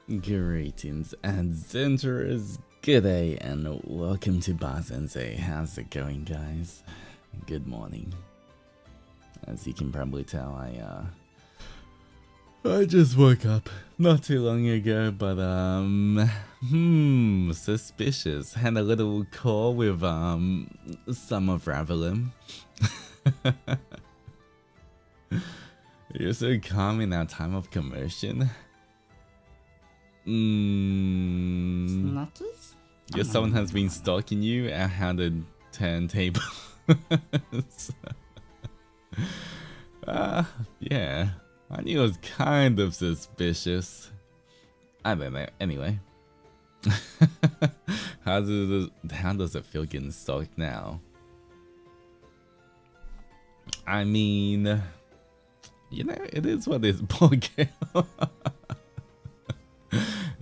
Greetings and Zendoji, good day and welcome to Bar Sensei. How's it going, guys? Good morning. As you can probably tell, I just woke up not too long ago, but suspicious. Had a little call with some of Ravelin. You're so calm in our time of commotion. Snackies? Yes, someone has been stalking you at how the turntable. Yeah, I knew it was kind of suspicious. I don't know. Anyway, how does it feel getting stalked now? I mean, you know, it is what it is. Poor girl.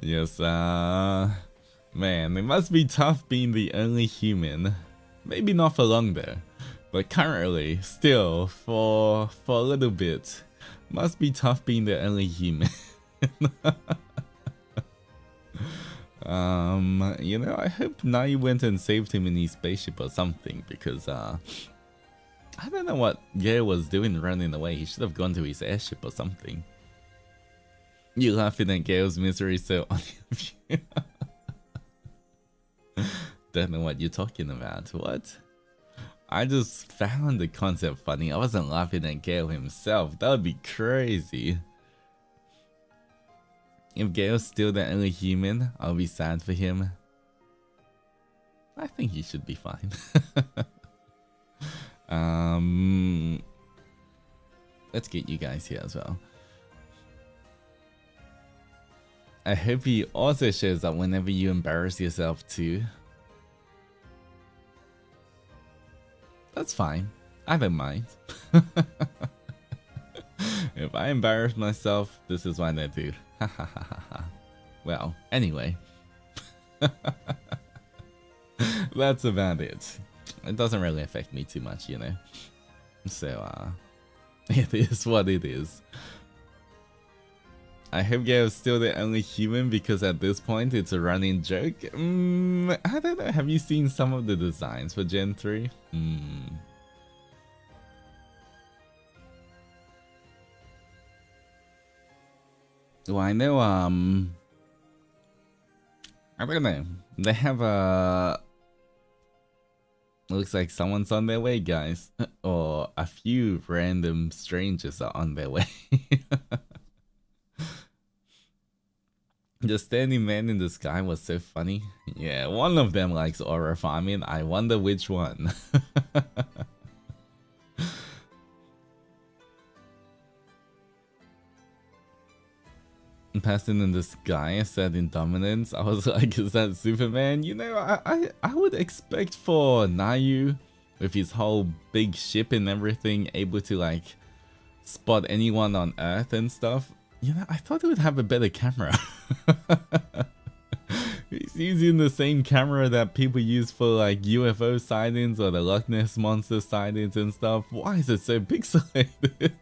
Yes, man, it must be tough being the only human. Maybe not for long though, but currently, still, for a little bit, must be tough being the only human. You know, I hope Nai went and saved him in his spaceship or something, because, I don't know what Gale was doing running away. He should have gone to his airship or something. You laughing at Gale's misery so on your view. Don't know what you're talking about. What? I just found the concept funny. I wasn't laughing at Gale himself. That would be crazy. If Gale's still the only human, I'll be sad for him. I think he should be fine. Let's get you guys here as well. I hope he also shows up whenever you embarrass yourself too. That's fine. I don't mind. If I embarrass myself, this is what I do. Well, anyway. That's about it. It doesn't really affect me too much, you know. So, it is what it is. I hope Gale's still the only human, because at this point it's a running joke. I don't know, have you seen some of the designs for Gen 3? Well, I know, I don't know. They have looks like someone's on their way, guys. Or a few random strangers are on their way. The standing man in the sky was so funny. Yeah, one of them likes aura farming. I wonder which one. Passing in the sky said in dominance. I was like, is that Superman? You know, I would expect for Nayu, with his whole big ship and everything, able to like spot anyone on Earth and stuff. You know, I thought it would have a better camera. He's using the same camera that people use for like UFO sightings or the Loch Ness Monster sightings and stuff. Why is it so pixelated?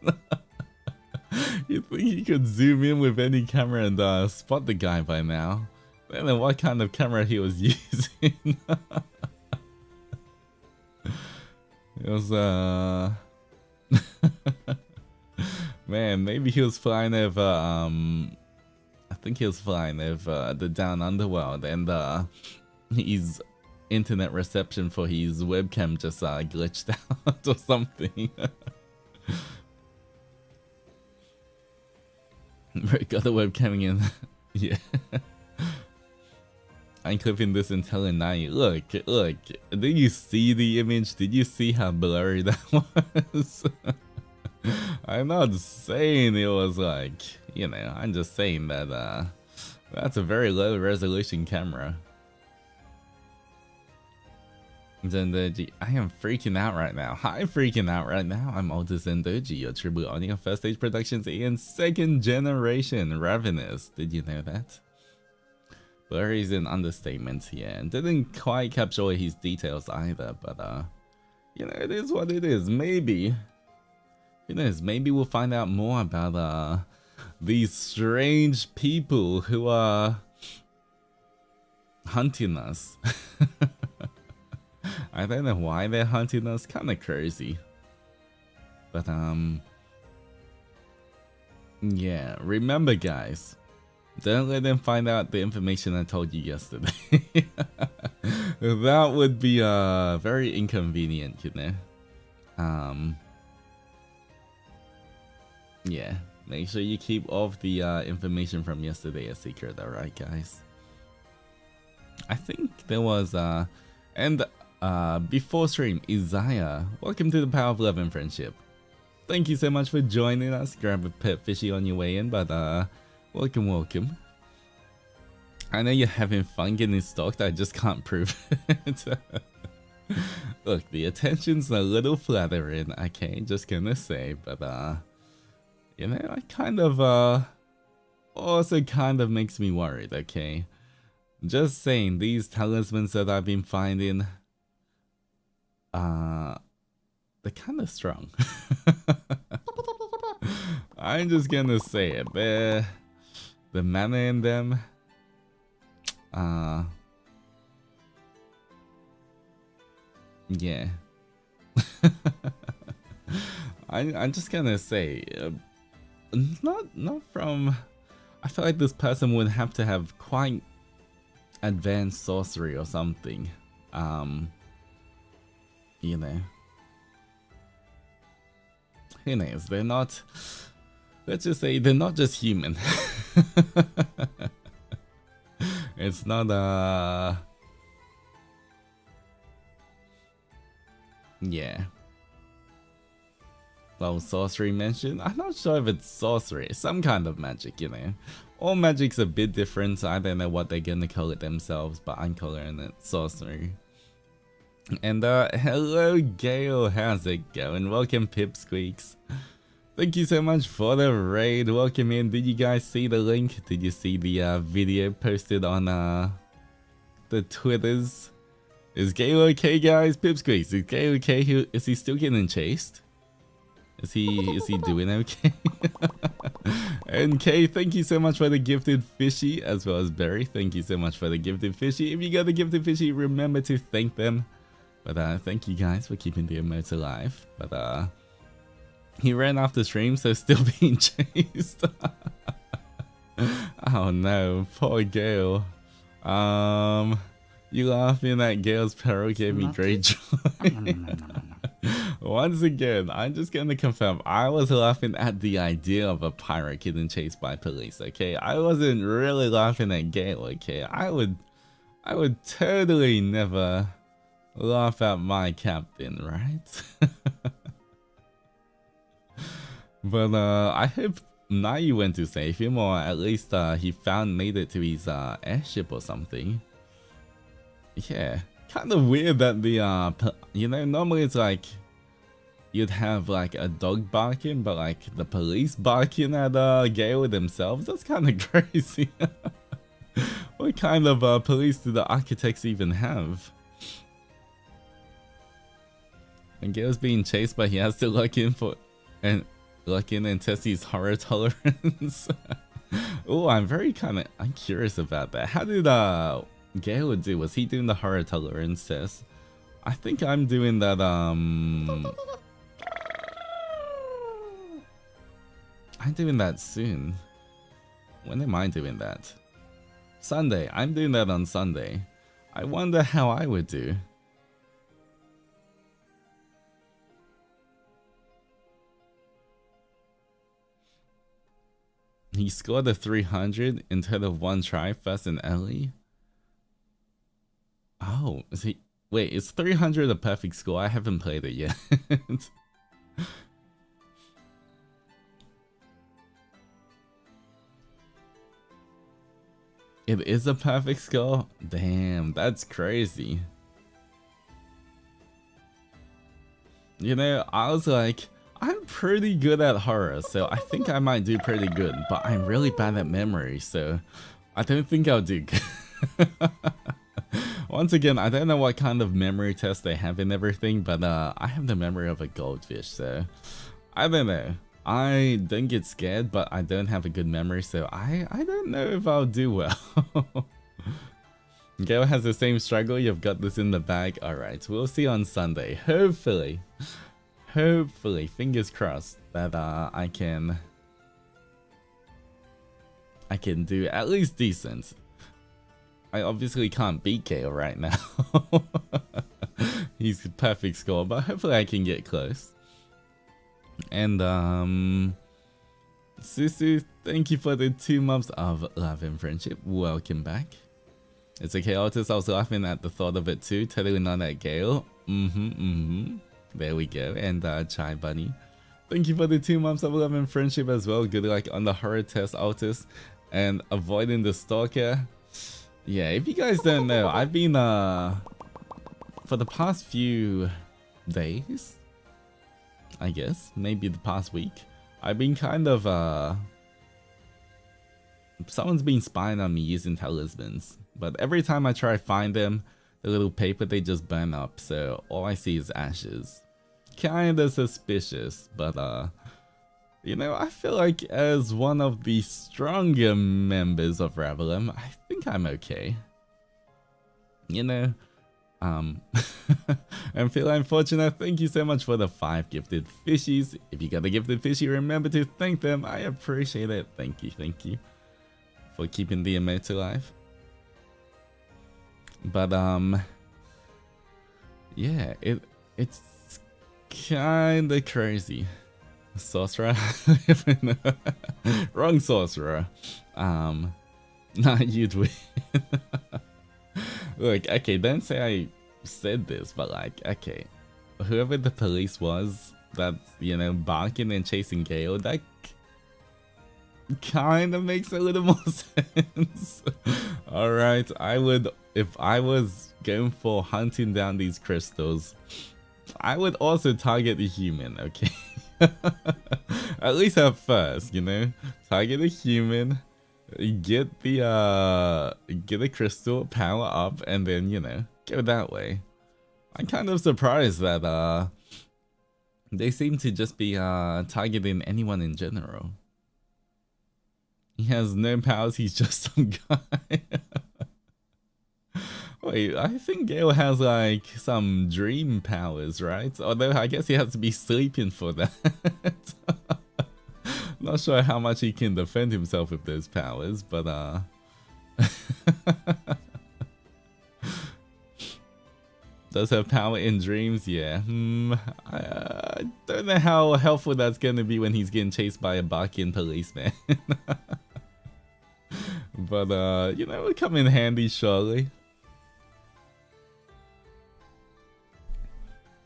You think you could zoom in with any camera and spot the guy by now? I don't know what kind of camera he was using. It was man, maybe he was flying over, I think he was flying over the down underworld, and his internet reception for his webcam just glitched out or something. Got the webcam in. Yeah. I'm clipping this and telling Nai, look, did you see the image? Did you see how blurry that was? I'm not saying it was like, you know, I'm just saying that that's a very low resolution camera. Zendoji, I am freaking out right now. I'm freaking out right now. I'm Altus Zendoji, your tribute Oni of First Stage Productions and second generation Ravenous. Did you know that? Blurry is an understatement here, and didn't quite capture his details either, but you know, it is what it is. Maybe, who knows, maybe we'll find out more about these strange people who are hunting us. I don't know why they're hunting us, kind of crazy. But yeah, remember guys, don't let them find out the information I told you yesterday. That would be very inconvenient, you know. Yeah, make sure you keep all of the information from yesterday a secret, alright guys? I think there was and before stream, Isaiah, welcome to the Power of Love and Friendship. Thank you so much for joining us. Grab a pet fishy on your way in, but welcome. I know you're having fun getting stalked, I just can't prove it. Look, the attention's a little flattering, okay, just gonna say, but you know, I kind of also kind of makes me worried, okay? Just saying, these talismans that I've been finding, they're kind of strong. I'm just gonna say it. The mana in them, yeah. I'm just gonna say, not from. I feel like this person would have to have quite advanced sorcery or something. You know. Who knows? They're not. Let's just say they're not just human. It's not yeah. Well, sorcery mentioned. I'm not sure if it's sorcery. It's some kind of magic, you know. All magic's a bit different. I don't know what they're gonna call it themselves, but I'm calling it sorcery. And hello Gail, how's it going? Welcome Pipsqueaks. Thank you so much for the raid. Welcome in. Did you guys see the link? Did you see the video posted on the Twitters? Is Gail okay, guys? Pipsqueaks, is Gail okay? Is he still getting chased? Is he doing okay? And Kay, thank you so much for the gifted fishy, as well as Barry. Thank you so much for the gifted fishy. If you got the gifted fishy, remember to thank them. But thank you guys for keeping the emotes alive. But he ran off the stream, so still being chased. Oh no, poor Gale. You laughing at Gale's peril gave me great joy. Once again, I'm just gonna confirm, I was laughing at the idea of a pirate getting chased by police, okay? I wasn't really laughing at Gale, okay? I would totally never laugh at my captain, right? But I hope Nayu went to save him, or at least he made it to his airship or something. Yeah, kind of weird that the you know, normally it's like you'd have like a dog barking, but like the police barking at Gale themselves. That's kind of crazy. What kind of police do the architects even have? And Gale's being chased, but he has to look in and test his horror tolerance. Oh, I'm curious about that. How did Gale do? Was he doing the horror tolerance test? I think I'm doing that. I'm doing that soon. When am I doing that? Sunday. I'm doing that on Sunday. I wonder how I would do. He scored a 300 instead of one try, fast and early. Oh, is he? Wait, is 300 a perfect score? I haven't played it yet. It is a perfect score? Damn, that's crazy. You know, I was like, I'm pretty good at horror, so I think I might do pretty good, but I'm really bad at memory, so I don't think I'll do good. Once again, I don't know what kind of memory test they have and everything, but I have the memory of a goldfish, so I don't know. I don't get scared, but I don't have a good memory, so I don't know if I'll do well. Gail has the same struggle, you've got this in the bag. Alright, we'll see on Sunday. Hopefully, fingers crossed that I can do at least decent. I obviously can't beat Gale right now. He's a perfect score, but hopefully I can get close. And Susu, thank you for the 2 months of love and friendship. Welcome back. It's okay, Altus, I was laughing at the thought of it too. Totally not at Gale. There we go. And Chai Bunny, thank you for the 2 months of love and friendship as well. Good luck on the horror test, Altus. And avoiding the stalker. Yeah, if you guys don't know, I've been for the past few days, I guess, maybe the past week, I've been kind of someone's been spying on me using talismans, but every time I try to find them, the little paper, they just burn up, so all I see is ashes. Kinda suspicious, but you know, I feel like as one of the stronger members of Ravelum, I think I'm okay. You know, and feel unfortunate, thank you so much for the 5 gifted fishies. If you got a gifted fishy, remember to thank them. I appreciate it. Thank you for keeping the emote alive. But yeah, it's kinda crazy. Sorcerer? Wrong sorcerer. Not you'd win. Look, okay, don't say I said this, but like, okay, whoever the police was that's, you know, barking and chasing Gale, that kind of makes a little more sense. Alright, I would, if I was going for hunting down these crystals, I would also target the human, okay? At least at first, you know, target a human, get the crystal, power up, and then, you know, go that way. I'm kind of surprised that they seem to just be targeting anyone in general. He has no powers, he's just some guy. Wait, I think Gale has like some dream powers, right? Although I guess he has to be sleeping for that. Not sure how much he can defend himself with those powers, but does have power in dreams? Yeah. I don't know how helpful that's gonna be when he's getting chased by a Bakian policeman. But you know, it would come in handy surely.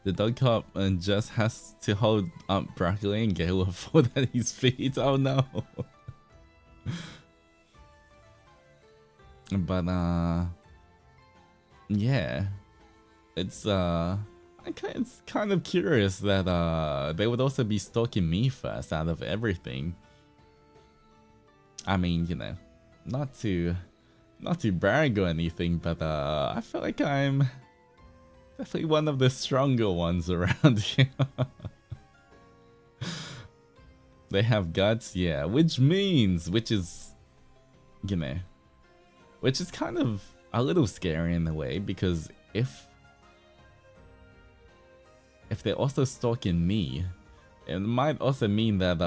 The dog cop just has to hold up broccoli and Gale will fall at his feet. Oh no. But yeah, it's kind of curious that they would also be stalking me first out of everything. I mean, you know, not to brag or anything, but I feel like I'm definitely one of the stronger ones around here. They have guts, yeah, which is, you know, which is kind of a little scary in a way, because if they're also stalking me, it might also mean that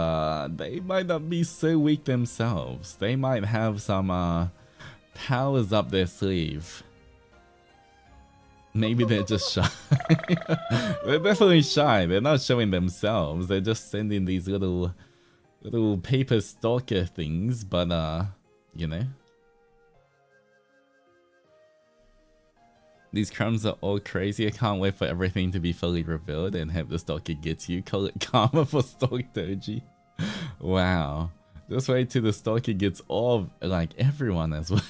they might not be so weak themselves. They might have some powers up their sleeve. Maybe they're just shy. They're definitely shy. They're not showing themselves. They're just sending these little paper stalker things, but you know. These crumbs are all crazy. I can't wait for everything to be fully revealed and hope the stalker gets you. Call it karma for Stalk Doji. Wow. Just wait till the stalker gets all, like, everyone as well.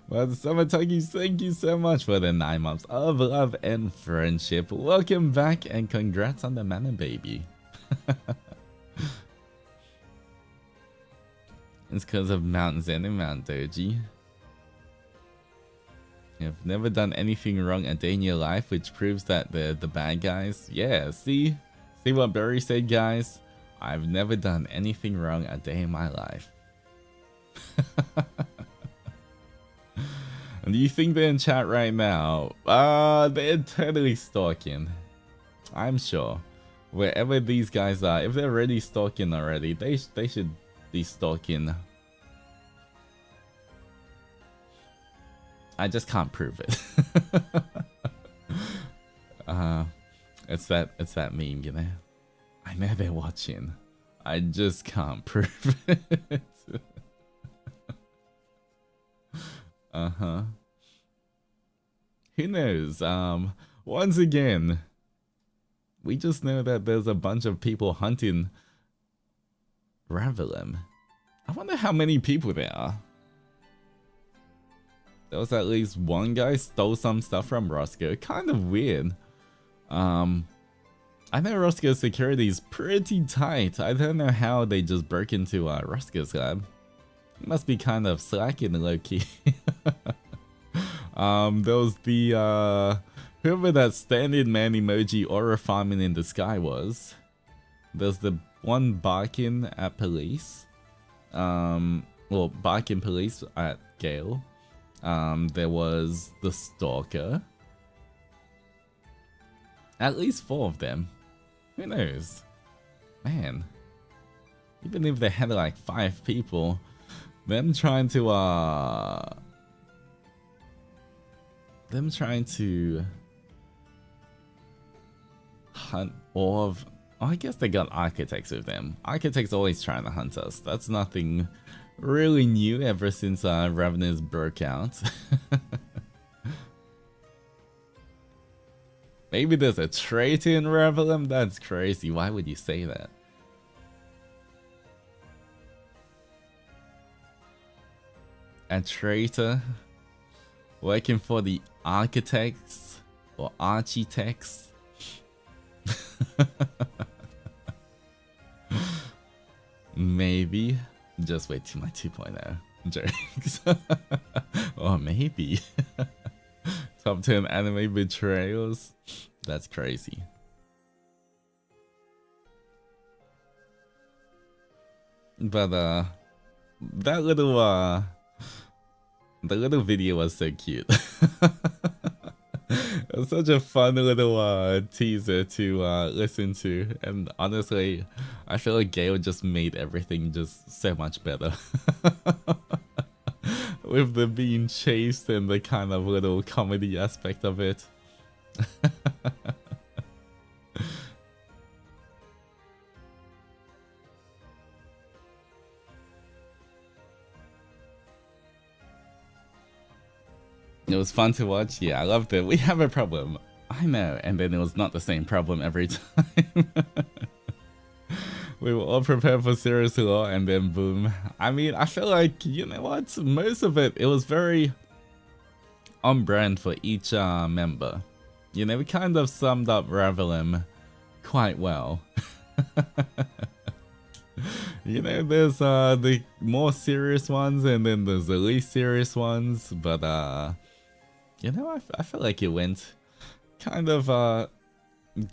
But Summer Talkies, thank you so much for the 9 months of love and friendship. Welcome back and congrats on the mana baby. It's because of Mount Zen and Mount Doji. You've never done anything wrong a day in your life, which proves that they're the bad guys. Yeah, see See what Barry said, guys? I've never done anything wrong a day in my life. And do you think they're in chat right now? They're totally stalking. I'm sure. Wherever these guys are, if they're already stalking already, they should be stalking. I just can't prove it. It's that meme, you know. I know they're watching. I just can't prove it. Who knows? Once again, we just know that there's a bunch of people hunting Ravelin. I wonder how many people there are. There was at least one guy stole some stuff from Roscoe. Kind of weird. I know Roscoe's security is pretty tight. I don't know how they just broke into Roscoe's lab. It must be kind of slacking low-key. There was the whoever that standing man emoji aura farming in the sky was. There's the one barking at police. Well, barking police at Gale. There was the stalker. At least 4 of them. Who knows? Man. Even if they had like 5 people, them trying to hunt all of... Oh, I guess they got architects with them. Architects always trying to hunt us. That's nothing really new ever since Ravenous broke out. Maybe there's a traitor in Ravelin? That's crazy. Why would you say that? A traitor? Working for the architects? Or architects? Maybe. Just wait till my 2.0. Jokes. Or maybe. Top 10 anime betrayals. That's crazy. But that little the little video was so cute. It was such a fun little teaser to listen to, and honestly, I feel like Gale just made everything just so much better. With the being chased and the kind of little comedy aspect of it. It was fun to watch. Yeah, I loved it. We have a problem. I know. And then it was not the same problem every time. We were all prepared for serious law and then boom. I mean, I feel like, you know what? Most of it was very on brand for each member. You know, we kind of summed up Ravelin quite well. You know, there's the more serious ones and then there's the least serious ones. But, you know, I feel like it went kind of...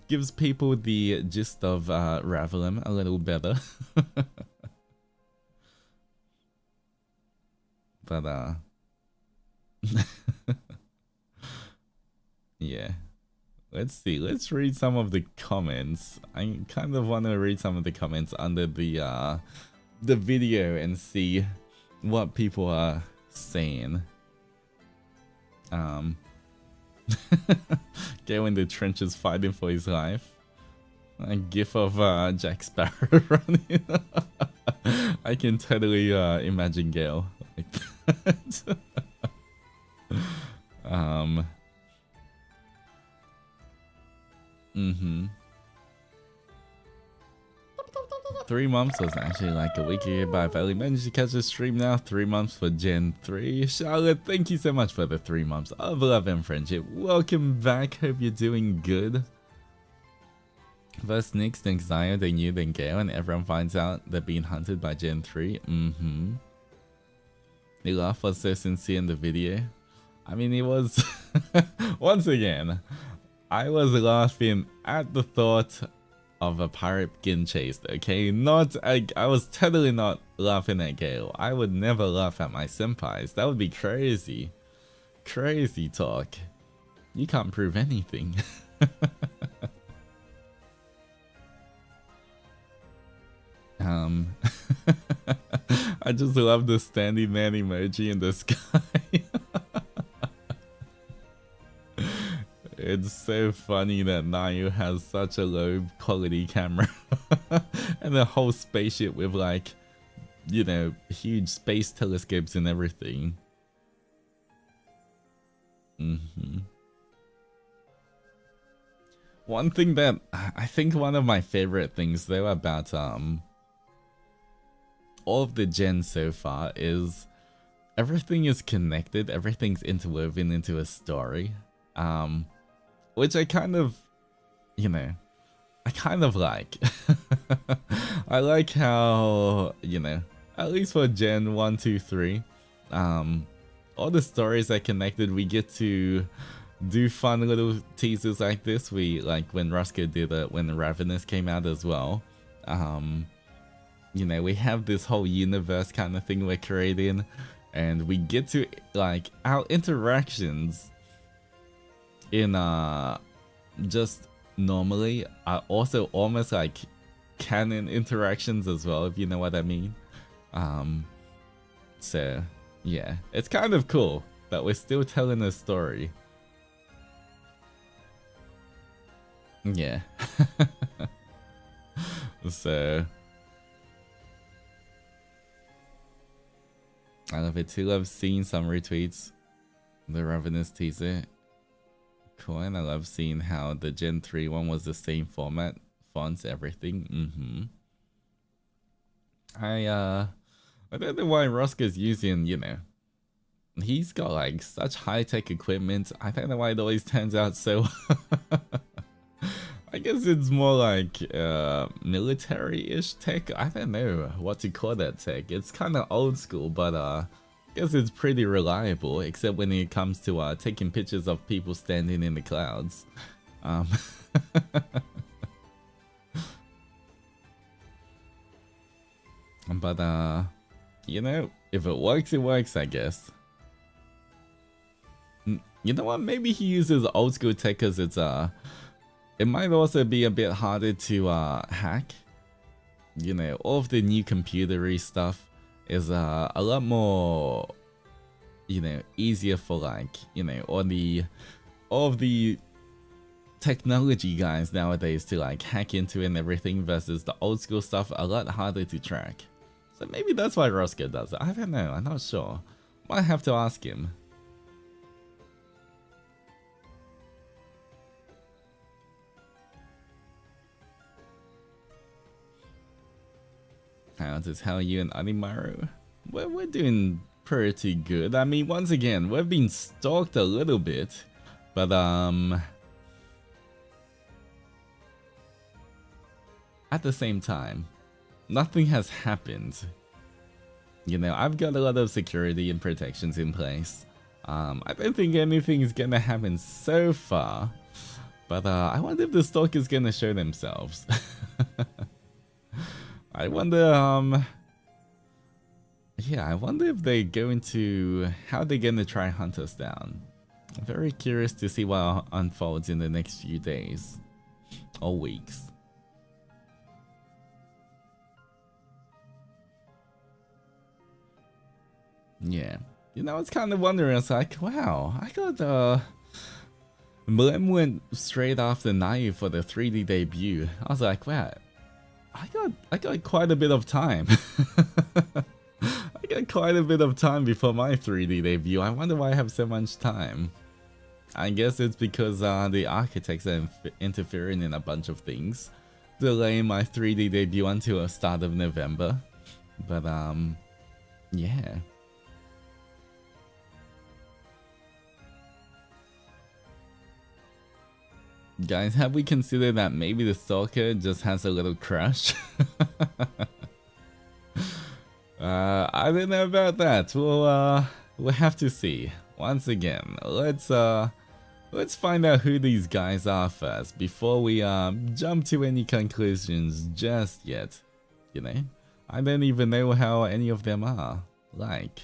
gives people the gist of Ravelin a little better. But yeah, let's see, let's read some of the comments. I kind of want to read some of the comments under the video and see what people are saying. Gale in the trenches fighting for his life. A gif of Jack Sparrow running. I can totally imagine Gale like that. 3 months was actually like a week ago, but I've only managed to catch the stream now. 3 months for Gen 3. Charlotte, thank you so much for the 3 months of love and friendship. Welcome back. Hope you're doing good. First Nyx, then Xio, then you, then Gale, and everyone finds out they're being hunted by Gen 3. The laugh was so sincere in the video. I mean, it was... Once again, I was laughing at the thought of a pirate getting chased, okay? Not, I was totally not laughing at Gale. I would never laugh at my senpais. That would be crazy. Crazy talk. You can't prove anything. I just love the standing man emoji in the sky. It's so funny that Nayu has such a low quality camera and a whole spaceship with, like, you know, huge space telescopes and everything. One thing that I think one of my favorite things though about all of the gens so far is everything is connected, everything's interwoven into a story. Which I kind of, you know, I kind of like. I like how, you know, at least for Gen 1, 2, 3, all the stories are connected. We get to do fun little teasers like this. We, like when Roscoe did it, when Ravenous came out as well. You know, we have this whole universe kind of thing we're creating, and we get to, like, our interactions in just normally are also almost like canon interactions as well, if you know what I mean. So yeah, it's kind of cool that we're still telling a story. Yeah. So I love it too. I've seen some retweets, the Ravenous teaser. Cool, and I love seeing how the Gen 3 one was the same format, fonts, everything. I don't know why Roscoe's using, you know, he's got like such high-tech equipment. I don't know why it always turns out so I guess it's more like military-ish tech. I don't know what to call that tech. It's kind of old school, but I guess it's pretty reliable, except when it comes to taking pictures of people standing in the clouds. But you know, if it works, it works, I guess. You know what? Maybe he uses old school tech because it's it might also be a bit harder to hack. You know, all of the new computery stuff is a lot more, you know, easier for, like, you know, all of the technology guys nowadays to like hack into and everything, versus the old school stuff a lot harder to track. So maybe that's why Roscoe does it. I don't know, I'm not sure. Might have to ask him. How are you and Onimaru? Well, we're doing pretty good. I mean, once again, we've been stalked a little bit, but at the same time, nothing has happened. You know, I've got a lot of security and protections in place. I don't think anything is gonna happen so far, but I wonder if the stalkers gonna show themselves. I wonder, yeah, I wonder if they're going to, how they're gonna try hunt us down. I'm very curious to see what unfolds in the next few days or weeks. Yeah, you know, I was kind of wondering, it's like, wow, I got, Blem went straight after Nayu for the 3D debut. I was like, wow, I got quite a bit of time. I got quite a bit of time before my 3D debut. I wonder why I have so much time. I guess it's because the architects are interfering in a bunch of things, delaying my 3D debut until the start of November. But yeah. Guys, have we considered that maybe the stalker just has a little crush? I don't know about that. We'll have to see. Once again, let's let's find out who these guys are first before we jump to any conclusions just yet. You know, I don't even know how any of them are. Like,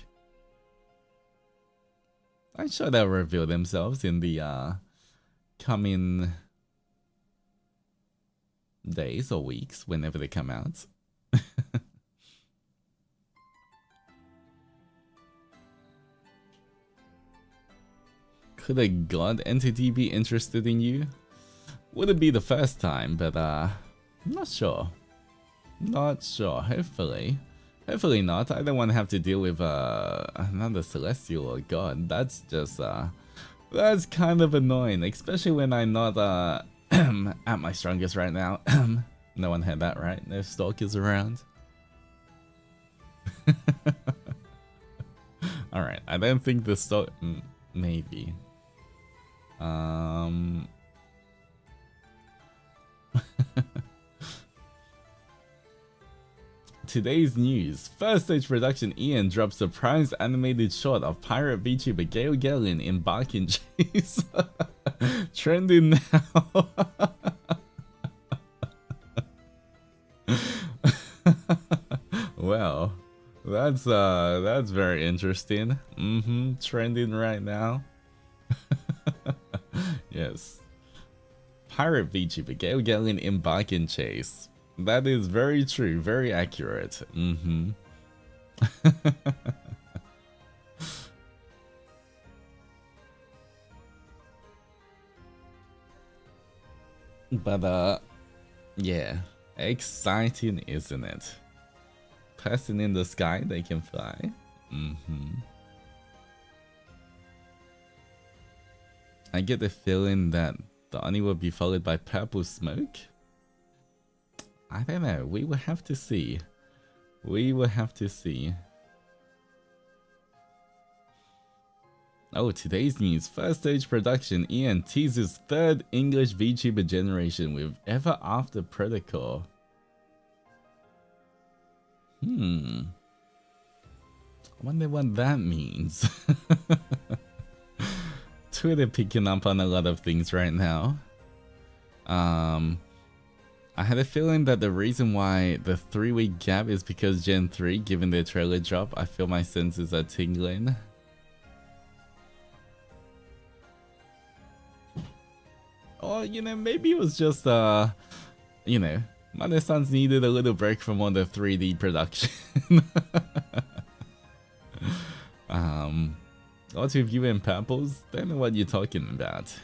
I'm sure they'll reveal themselves in the coming days or weeks whenever they come out. Could a god entity be interested in you? Wouldn't be the first time, but not sure. Not sure. Hopefully not. I don't want to have to deal with another celestial or god. That's just that's kind of annoying, especially when I'm not at my strongest right now. No one had that, right? No stalkers around. All right. I don't think the stalk. Maybe. Today's news. First stage production Ian drops surprise animated short of pirate VTuber Gale Gellin in barking chase. Trending now. Well, that's very interesting. Trending right now. Yes. Pirate VTuber Gale Gellin in barking chase. That is very true, very accurate. But yeah, exciting, isn't it? Person in the sky, they can fly. I get the feeling that the Oni will be followed by purple smoke. I don't know. We will have to see. We will have to see. Oh, today's news. First stage production. Ian teases third English VTuber generation with Ever After Protocol. I wonder what that means. Twitter picking up on a lot of things right now. I had a feeling that the reason why the 3-week gap is because Gen 3, given their trailer drop. I feel my senses are tingling. Or, you know, maybe it was just, you know, Mother-Sons needed a little break from all the 3D production. What's with you and purples? Don't know what you're talking about.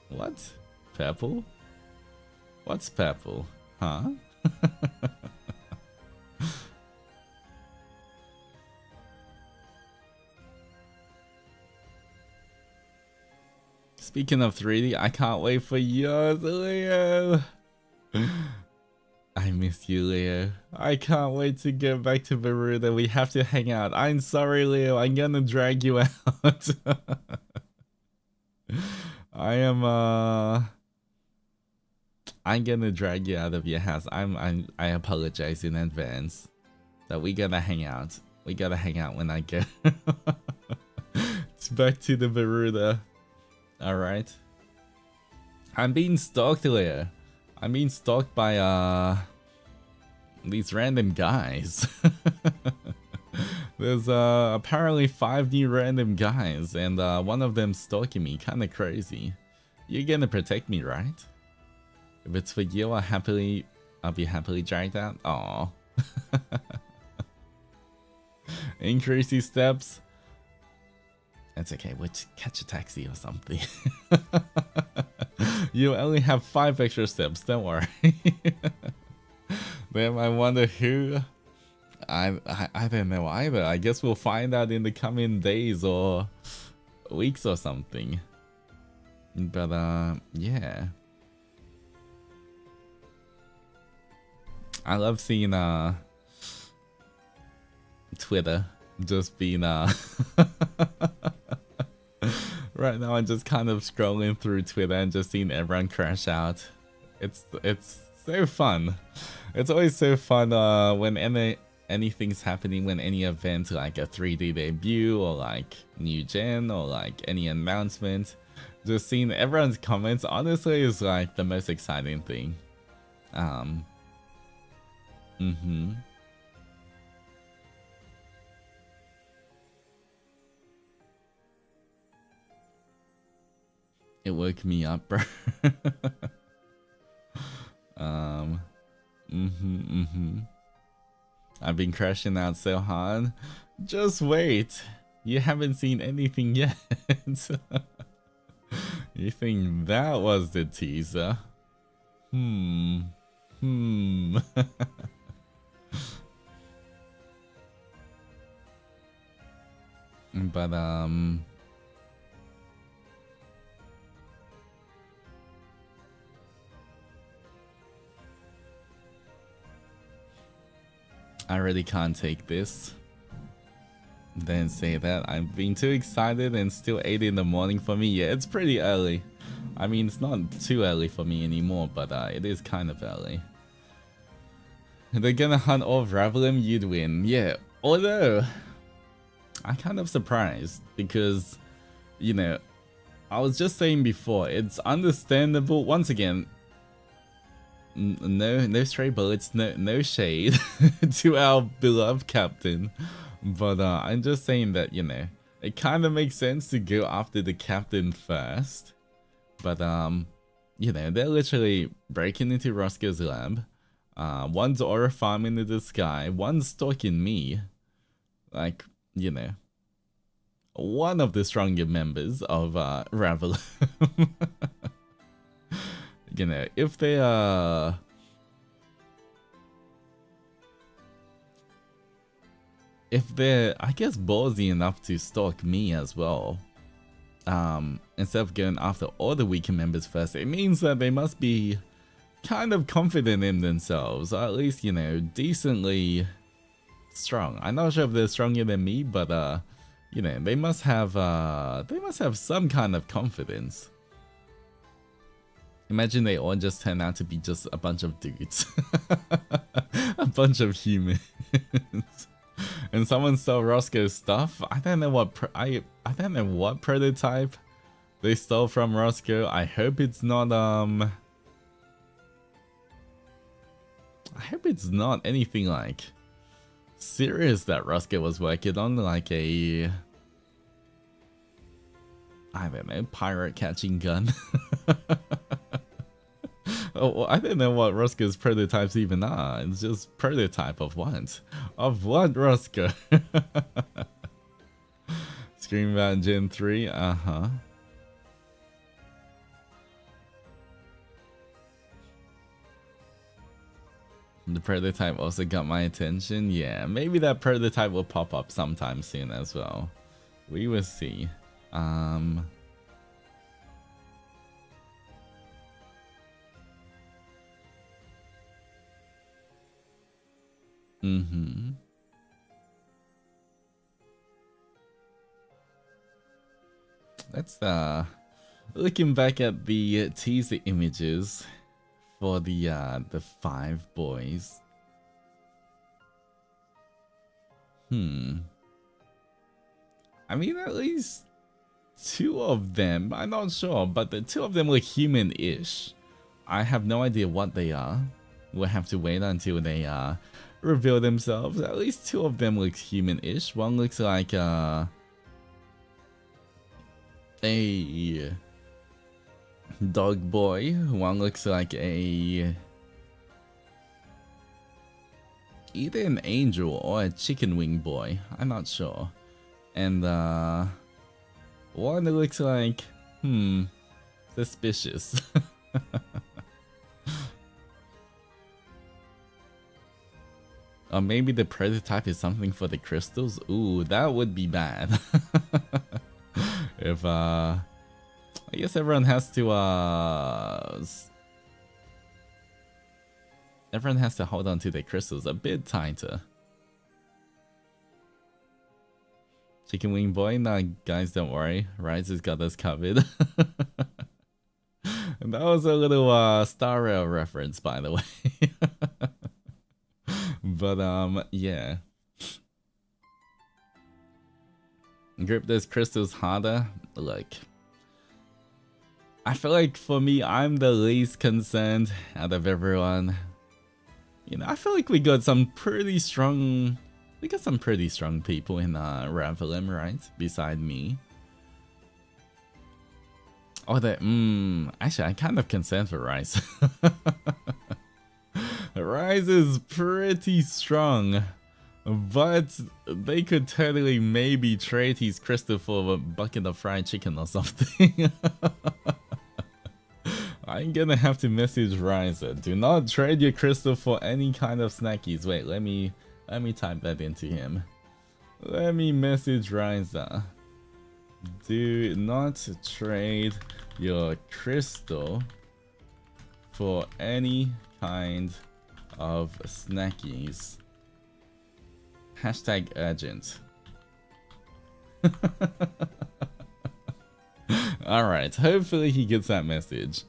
What? Purple? What's purple? Huh? Speaking of 3D, I can't wait for yours, Leo. I miss you, Leo. I can't wait to get back to Bermuda. We have to hang out. I'm sorry, Leo. I'm gonna drag you out. I'm gonna drag you out of your house. I apologize in advance. That we gotta hang out. We gotta hang out when I get back to the Bermuda. Alright. I'm being stalked, Leo. I'm being stalked by these random guys. There's apparently 5 new random guys, and one of them stalking me. Kinda crazy. You're gonna protect me, right? If it's for you, I'll be happily dragged out. Aww. Increase these steps. It's okay, we'll catch a taxi or something. You only have 5 extra steps, don't worry. Then I wonder who. I don't know either. I guess we'll find out in the coming days or weeks or something. But yeah. I love seeing Twitter just being right now I'm just kind of scrolling through Twitter and just seeing everyone crash out. It's so fun. It's always so fun when anything's happening, when any event like a 3D debut or like new gen or like any announcement, Just seeing everyone's comments honestly is like the most exciting thing. It woke me up, bro. I've been crashing out so hard. Just wait. You haven't seen anything yet. You think that was the teaser? But I really can't take this. Then say that I'm being too excited and still 8 in the morning for me. Yeah, it's pretty early. I mean, it's not too early for me anymore, but it is kind of early. They're gonna hunt off Ravelin, you'd win. Yeah, although I'm kind of surprised because, you know, I was just saying before, it's understandable. Once again, no stray bullets, no shade to our beloved captain. But I'm just saying that, you know, it kind of makes sense to go after the captain first. But, you know, they're literally breaking into Roscoe's lab. One's aura farming into the sky. One's stalking me. Like, you know, one of the stronger members of Ravelin. You know, if they are... if they're, I guess, ballsy enough to stalk me as well, instead of going after all the weaker members first, it means that they must be kind of confident in themselves, or at least, you know, decently strong. I'm not sure if they're stronger than me, but you know, they must have some kind of confidence. Imagine they all just turn out to be just a bunch of dudes, a bunch of humans. And someone stole Roscoe's stuff. I don't know what I don't know what prototype they stole from Roscoe. I hope it's not I hope it's not anything like serious that Roscoe was working on, like a, I don't know, pirate catching gun. Oh, I don't know what Roscoe's prototypes even are. It's just prototype of what? Of what, Roscoe? Scream about Gen 3? Uh-huh. The prototype also got my attention. Yeah, maybe that prototype will pop up sometime soon as well. We will see. Let's looking back at the teaser images for the 5 boys. I mean, at least 2 of them, I'm not sure, but the 2 of them look human-ish. I have no idea what they are. We'll have to wait until they reveal themselves. At least 2 of them look human-ish. One looks like a dog boy. One looks like a either an angel or a chicken wing boy. I'm not sure. And one looks like suspicious. Or maybe the prototype is something for the crystals. Ooh, that would be bad. If I guess everyone has to hold on to their crystals a bit tighter. Chicken wing boy? Nah, guys, don't worry. Rise has got us covered. And that was a little Star Rail reference, by the way. But yeah. Grip those crystals harder. Look, I feel like for me, I'm the least concerned out of everyone. You know, I feel like we got some pretty strong people in Ravelin, right? Beside me. Oh, actually, I'm kind of concerned for Rise. Rise is pretty strong, but they could totally maybe trade his crystal for a bucket of fried chicken or something. I'm gonna have to message Riser. Do not trade your crystal for any kind of snackies. Wait, let me type that into him. Let me message Riser. Do not trade your crystal for any kind of snackies. Hashtag urgent. Alright, hopefully he gets that message.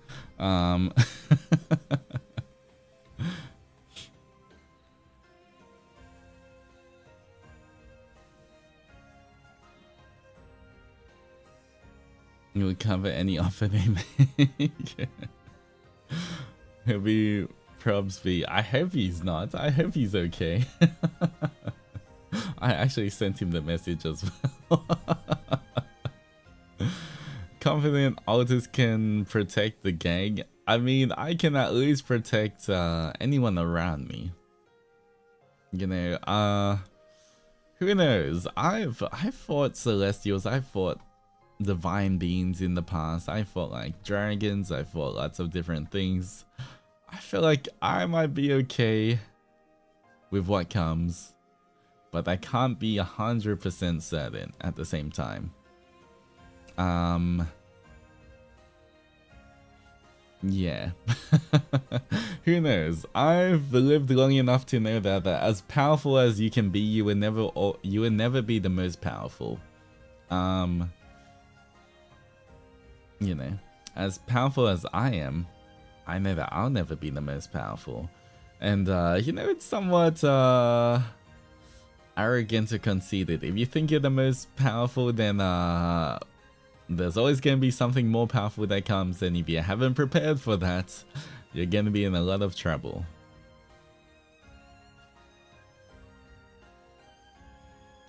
You would cover any offer they make. He'll be probs fee. I hope he's not. I hope he's okay. I actually sent him the message as well. Confident Altus can protect the gang. I mean, I can at least protect anyone around me. You know, who knows? I've fought Celestials, I've fought divine beings in the past, I fought like dragons, I fought lots of different things. I feel like I might be okay with what comes, but I can't be 100% certain at the same time. Yeah. Who knows? I've lived long enough to know that as powerful as you can be, you will never be the most powerful. You know, as powerful as I am, I know that I'll never be the most powerful. And you know, it's somewhat arrogant or conceited. If you think you're the most powerful, then there's always going to be something more powerful that comes, and if you haven't prepared for that, you're going to be in a lot of trouble.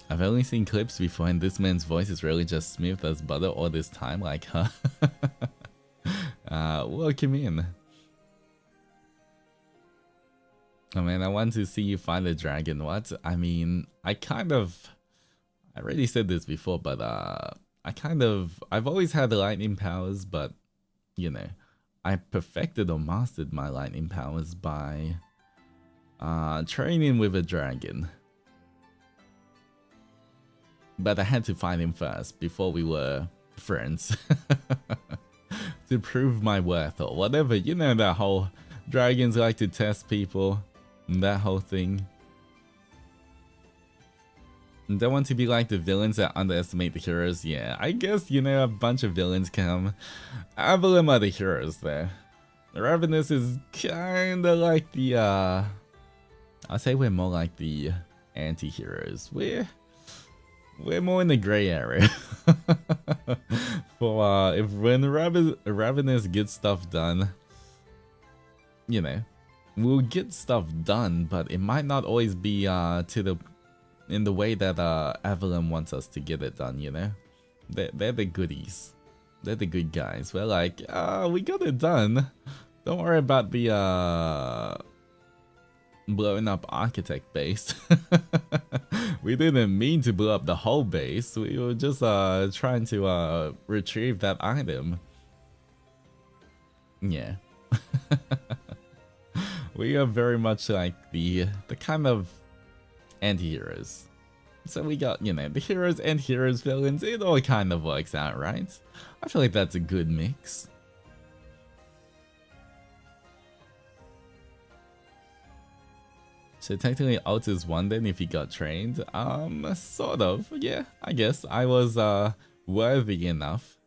I've only seen clips before, and this man's voice is really just smooth as butter all this time, like, huh? Welcome in. Oh man, I want to see you find a dragon. What? I mean, I already said this before, but I've always had the lightning powers, but, you know, I perfected or mastered my lightning powers by training with a dragon. But I had to find him first before we were friends. To prove my worth or whatever, you know, that whole dragons like to test people, that whole thing. Don't want to be like the villains that underestimate the heroes. Yeah, I guess, you know, a bunch of villains come. Avalem are the heroes there. Ravenous is kinda like the, I'll say we're more like the anti-heroes. We're more in the gray area. For, when Ravenous gets stuff done, you know, we'll get stuff done, but it might not always be, in the way that Avalon wants us to get it done, you know? They're the goodies. They're the good guys. We're like, we got it done. Don't worry about the blowing up architect base. We didn't mean to blow up the whole base. We were just trying to retrieve that item. Yeah. We are very much like the kind of anti-heroes. So we got, you know, the heroes and heroes, villains, it all kind of works out, right? I feel like that's a good mix. So technically Altus won then if he got trained? Sort of, yeah, I guess. I was worthy enough.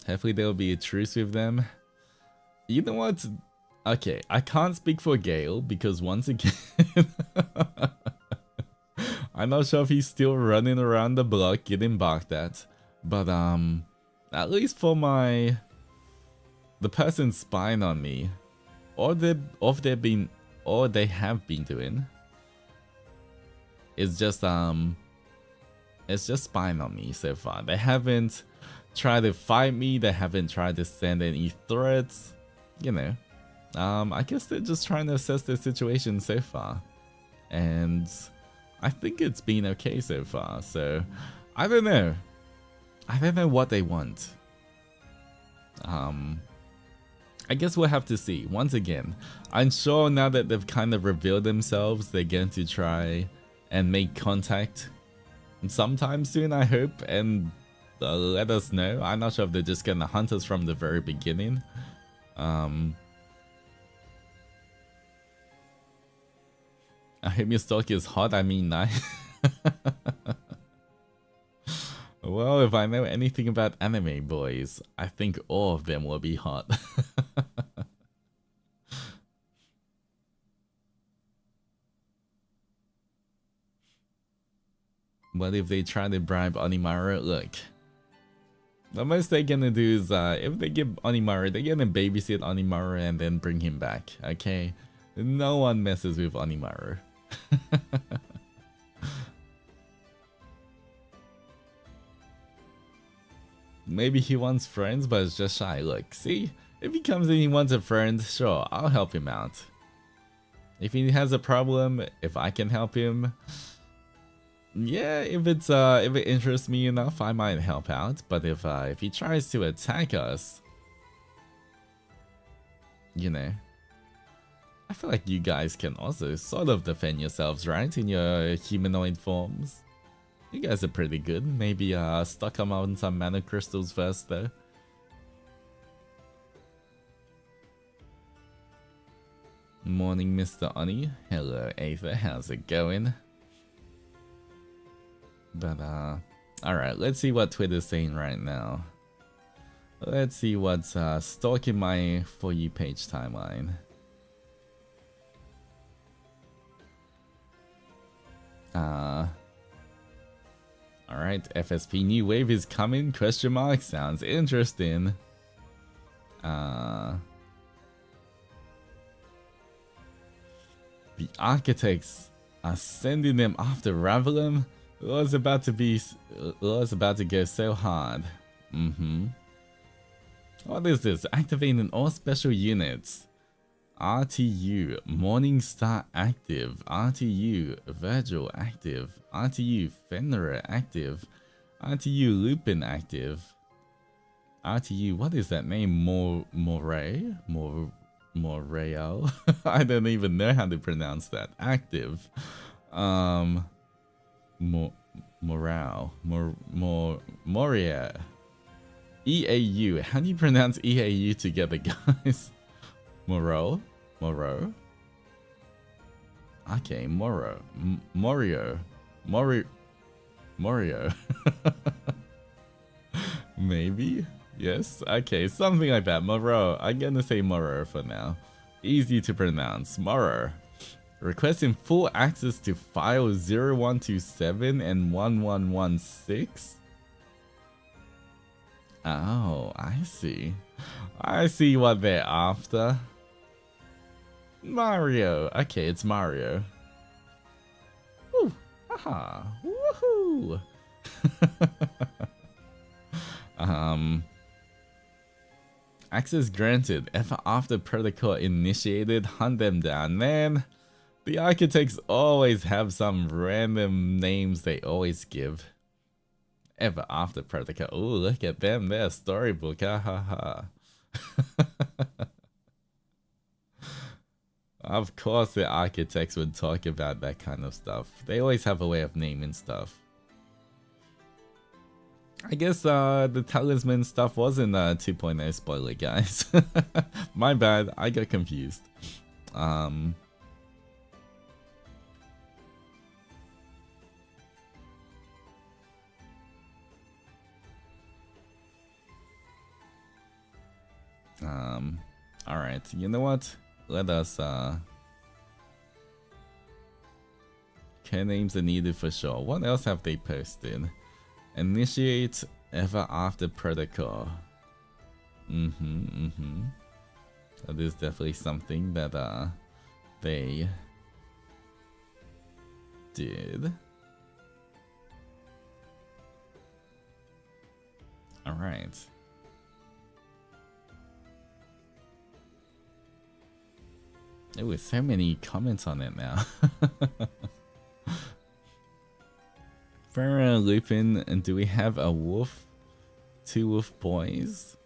Hopefully there will be a truce with them. You know what? Okay, I can't speak for Gale because once again, I'm not sure if he's still running around the block getting barked at, but at least for the person spying on me, or they have been doing, it's just spying on me so far. They haven't tried to fight me. They haven't tried to send any threats. You know, I guess they're just trying to assess the situation so far, and I think it's been okay so far. So I don't know. I don't know what they want. I guess we'll have to see. Once again, I'm sure now that they've kind of revealed themselves, they're going to try and make contact sometime soon, I hope, and let us know. I'm not sure if they're just gonna hunt us from the very beginning. I hope your stock is hot, I mean nice. Well, if I know anything about anime boys, I think all of them will be hot. What if they try to bribe Onimaru? Look, the most they're gonna do is if they give Onimaru, they're gonna babysit Onimaru and then bring him back, okay? No one messes with Onimaru. Maybe he wants friends, but it's just shy. Look, see? If he comes and he wants a friend, sure, I'll help him out. If he has a problem, if I can help him, yeah, if it interests me enough, I might help out. But if he tries to attack us, you know, I feel like you guys can also sort of defend yourselves, right? In your humanoid forms. You guys are pretty good. Maybe stock them on some mana crystals first, though. Morning, Mr. Oni. Hello, Aether. How's it going? But, alright, let's see what Twitter's saying right now. Let's see what's stalking my For You page timeline. Alright, FSP new wave is coming, question mark, sounds interesting. The architects are sending them after Ravelum. It was about to go so hard. What is this? Activating all special units. RTU Morningstar active. RTU Virgil active. RTU Fenrir active. RTU Lupin active. RTU, what is that name? Moreo? I don't even know how to pronounce that. Active. Moria. EAU. How do you pronounce EAU together, guys? Moreau? Okay, Morio. Maybe? Yes? Okay, something like that. Moreau. I'm gonna say Moreau for now. Easy to pronounce. Moreau. Requesting full access to file 0127 and 1116? Oh, I see. I see what they're after. Mario. Okay, it's Mario. Woo! Haha! Woohoo! Access granted. Ever after protocol initiated, hunt them down. Man, the architects always have some random names they always give. Ever after protocol. Oh, look at them. They're a storybook. Ha ha ha. Of course the architects would talk about that kind of stuff. They always have a way of naming stuff. I guess the talisman stuff wasn't 2.0 spoiler, guys. My bad, I got confused. Alright, you know what? Let us Care names are needed for sure. What else have they posted? Initiate ever after protocol. That is definitely something that they did. All right. There were so many comments on it now. For Lupin, and do we have a wolf? 2 wolf boys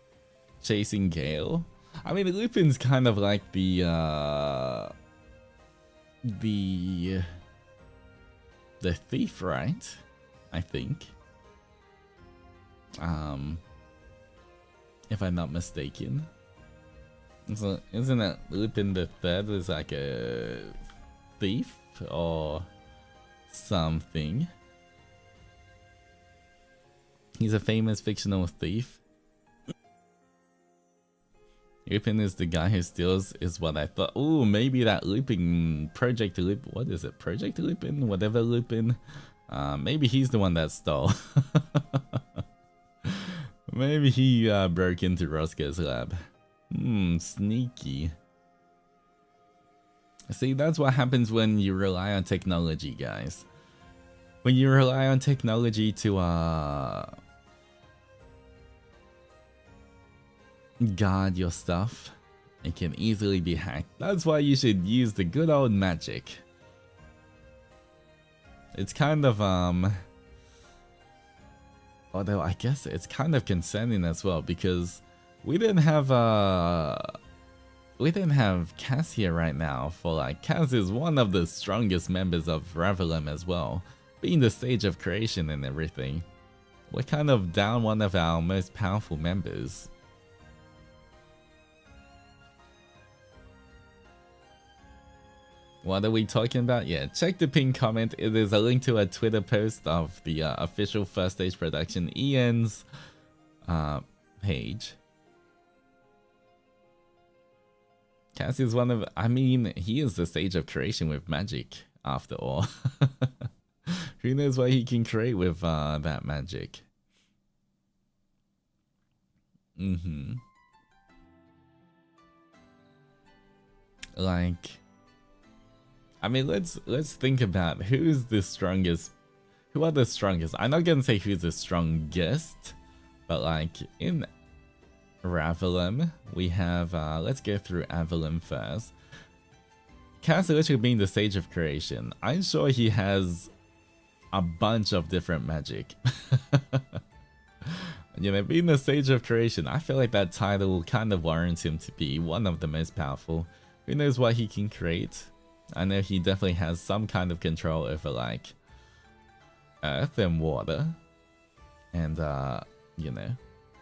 chasing Gale? I mean, Lupin's kind of like the thief, right? I think. If I'm not mistaken. So, isn't it Lupin the Third was like a thief or something? He's a famous fictional thief. Lupin is the guy who steals, is what I thought. Oh, maybe that Lupin, Project Lupin, what is it? Project Lupin? Whatever Lupin. Maybe he's the one that stole. Maybe he broke into Roscoe's lab. Sneaky. See, that's what happens when you rely on technology, guys. When you rely on technology to guard your stuff, it can easily be hacked. That's why you should use the good old magic. It's kind of although I guess it's kind of concerning as well, because we didn't have Cass here right now. For like, Cass is one of the strongest members of Ravelem as well, being the stage of creation and everything. We're kind of down one of our most powerful members. What are we talking about? Yeah, check the pinned comment. It is a link to a Twitter post of the official First Stage Production Ian's page. Cass is one of, I mean, he is the stage of creation with magic, after all. Who knows what he can create with that magic? Like, I mean, let's think about who's the strongest. Who are the strongest? I'm not gonna say who's the strongest, but like in Ravelem, we have. Let's go through Avalon first. Cass literally being the sage of creation. I'm sure he has a bunch of different magic. You know, being the sage of creation, I feel like that title kind of warrants him to be one of the most powerful. Who knows what he can create? I know he definitely has some kind of control over like earth and water and you know,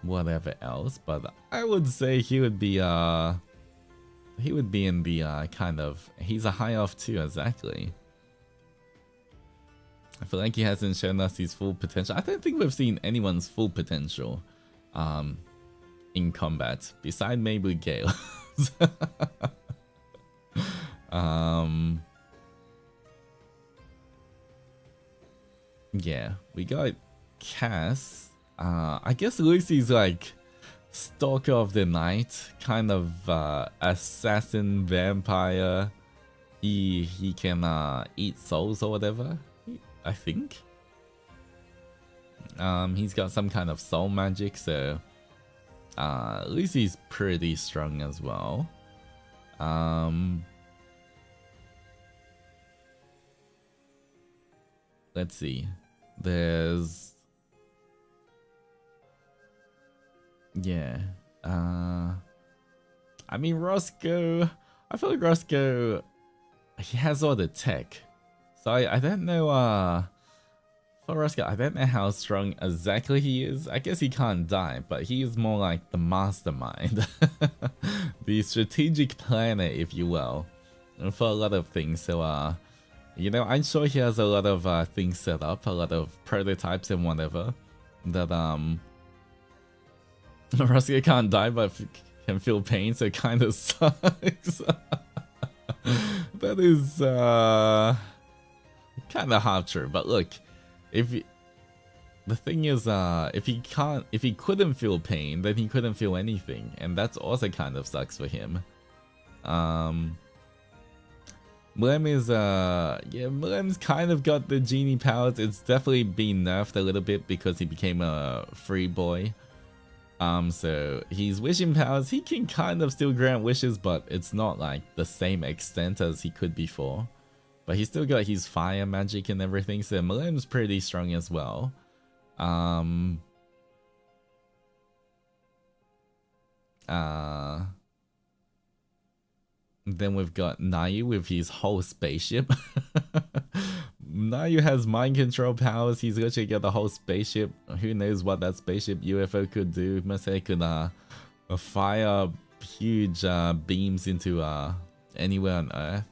whatever else, but I would say he would be in the kind of, he's a high elf too, exactly. I feel like he hasn't shown us his full potential. I don't think we've seen anyone's full potential in combat beside maybe Gale. Yeah, we got Cass. I guess Lucy's like Stalker of the Night, kind of assassin vampire. He can eat souls or whatever, I think. He's got some kind of soul magic, so Lucy's pretty strong as well. Let's see. There's, yeah. I mean, Roscoe. I feel like Roscoe, he has all the tech, so I don't know. For Roscoe, I don't know how strong exactly he is. I guess he can't die, but he is more like the mastermind, the strategic planner, if you will, for a lot of things. So, you know, I'm sure he has a lot of things set up, a lot of prototypes and whatever, that Roscoe can't die but can feel pain, so it kind of sucks. That is kind of half true. But look, if the thing is, if he couldn't feel pain, then he couldn't feel anything, and that's also kind of sucks for him. Mlem is Mlem's kind of got the genie powers. It's definitely been nerfed a little bit because he became a free boy. So his wishing powers, he can kind of still grant wishes, but it's not like the same extent as he could before. But he's still got his fire magic and everything, so Mlem's pretty strong as well. Then we've got Nayu with his whole spaceship. Nayu has mind control powers. He's literally got the whole spaceship. Who knows what that spaceship UFO could do? Must say it could fire huge beams into anywhere on Earth.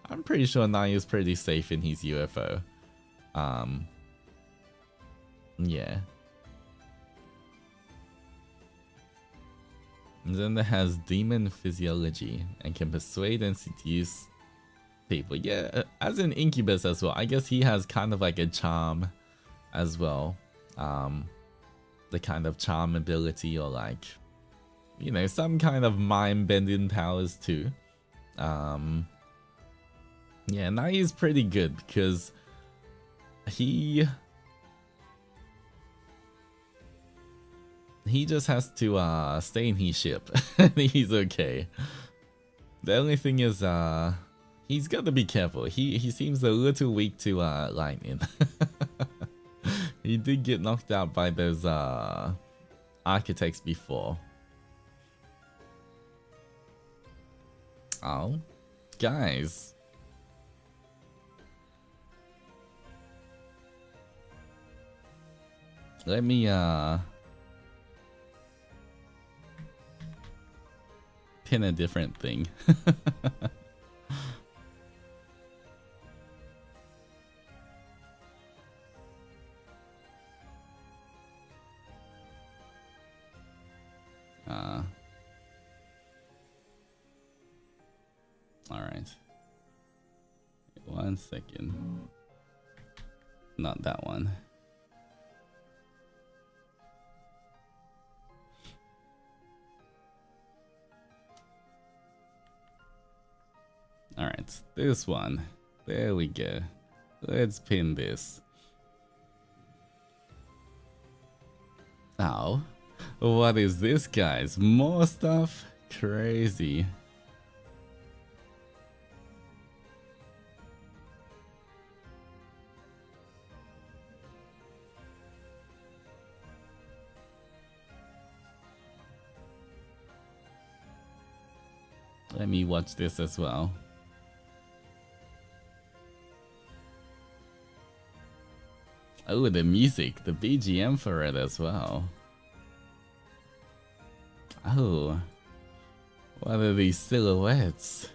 I'm pretty sure Nayu's pretty safe in his UFO. Yeah. Zenda has demon physiology and can persuade and seduce people. Yeah, as an incubus as well. I guess he has kind of like a charm as well. The kind of charm ability, or like, you know, some kind of mind bending powers too. Yeah, now he's pretty good because he just has to stay in his ship and he's okay. The only thing is he's got to be careful. He seems a little weak to lightning. He did get knocked out by those architects before. Oh, guys. Let me pin a different thing. All right. 1 second. Not that one. All right, this one. There we go. Let's pin this. Ow. What is this, guys? More stuff? Crazy. Let me watch this as well. Oh, the music, the BGM for it as well. Oh, what are these silhouettes?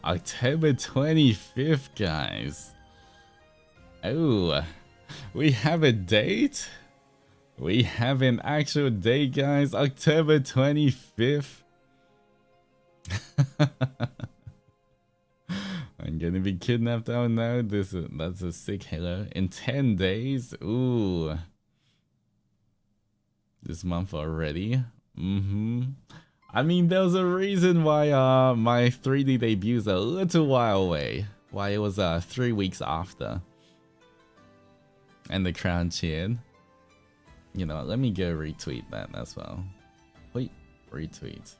October 25th, guys. Oh, we have a date? We have an actual date, guys. October 25th. I'm gonna be kidnapped. Oh no, that's a sick hello. In 10 days? Ooh. This month already? I mean, there's a reason why my 3D debut's a little while away. Why it was 3 weeks after. And the crown cheered. You know what, let me go retweet that as well. Wait, retweet.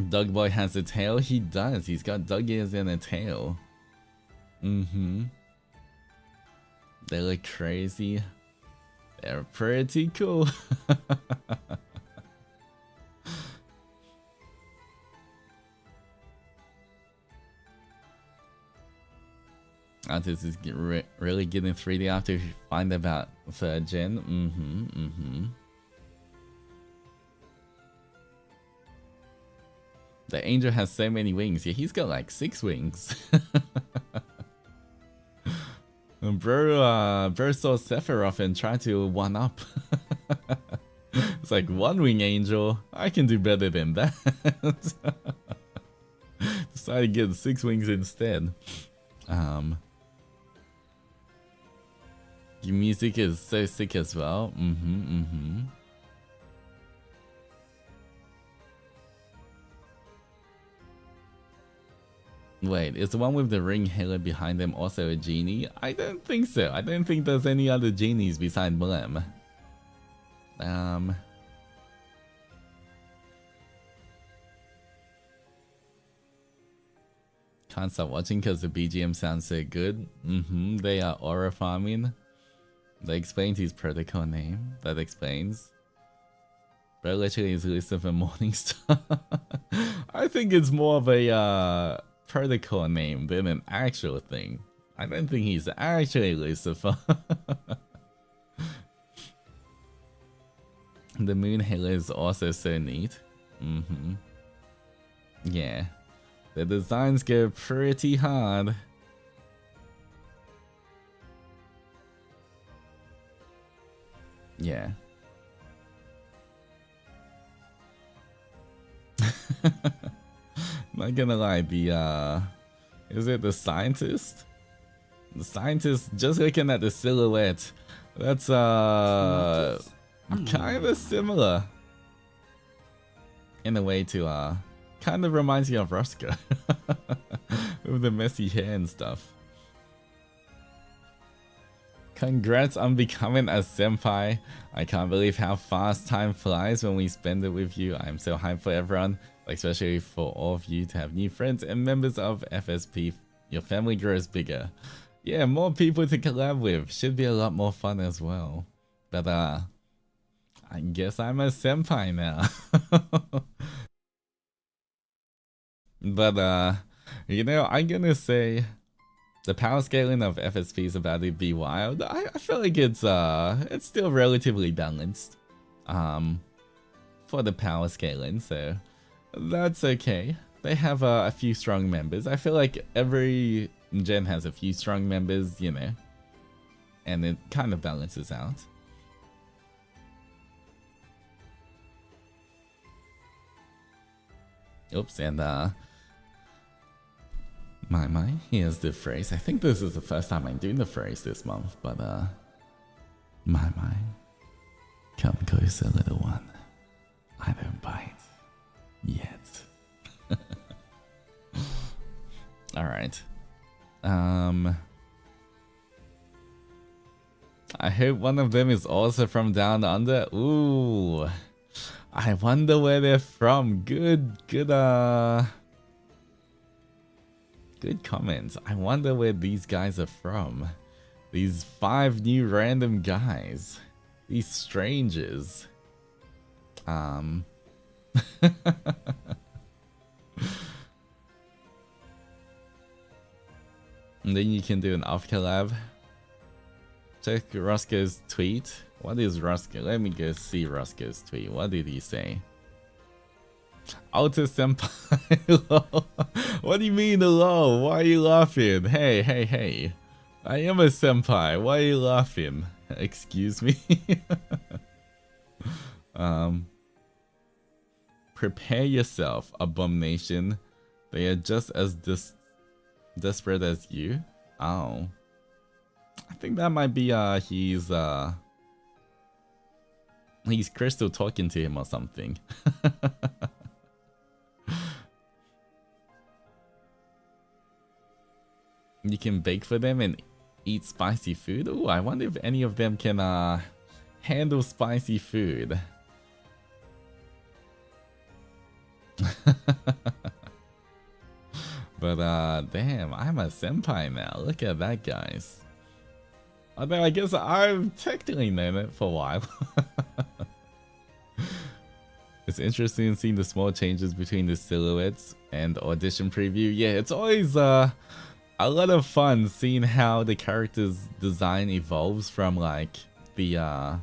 Doug Boy has a tail? He does. He's got dog ears and a tail. They look crazy. They're pretty cool. Altus is really getting 3D after you find about 3rd gen. The angel has so many wings. Yeah, he's got like 6 wings. Bro saw Sephiroth and tried to one up. It's like one wing angel. I can do better than that. Decided to get 6 wings instead. Your music is so sick as well. Wait, is the one with the ring halo behind them also a genie? I don't think so. I don't think there's any other genies besides Blem. Can't stop watching because the BGM sounds so good. They are aura farming. That explains his protocol name. That explains. Bro literally is Lucifer Morningstar. I think it's more of a protocol name than an actual thing. I don't think he's actually Lucifer. The moon halo is also so neat. Yeah. The designs go pretty hard. Yeah. Not gonna lie, the is it the scientist? The scientist, just looking at the silhouette, that's kind of similar in a way to kind of reminds me of Roscoe with the messy hair and stuff. Congrats on becoming a senpai. I can't believe how fast time flies when we spend it with you. I'm so hyped for everyone, especially for all of you to have new friends and members of FSP. Your family grows bigger. Yeah, more people to collab with. Should be a lot more fun as well. But I guess I'm a senpai now. But you know, I'm gonna say the power scaling of FSP is about to be wild. I feel like it's still relatively balanced for the power scaling, so that's okay. They have a few strong members. I feel like every gen has a few strong members, you know, and it kind of balances out. Oops, and my, here's the phrase. I think this is the first time I'm doing the phrase this month, but my, come closer, little one. I don't bite yet. All right. I hope one of them is also from down under. Ooh, I wonder where they're from. Good comments. I wonder where these guys are from. These 5 new random guys. These strangers. And then you can do an off collab. Check Roscoe's tweet. What is Roscoe? Let me go see Roscoe's tweet. What did he say? Altus senpai. What do you mean hello? Why are you laughing? Hey. I am a senpai. Why are you laughing? Excuse me. Prepare yourself, abomination. They are just as desperate as you. Oh. I think that might be he's Crystal talking to him or something. You can bake for them and eat spicy food. Oh, I wonder if any of them can handle spicy food. But damn, I'm a senpai now. Look at that, guys. Although I guess I've technically known it for a while. It's interesting seeing the small changes between the silhouettes and audition preview. Yeah, it's always a lot of fun seeing how the character's design evolves from like the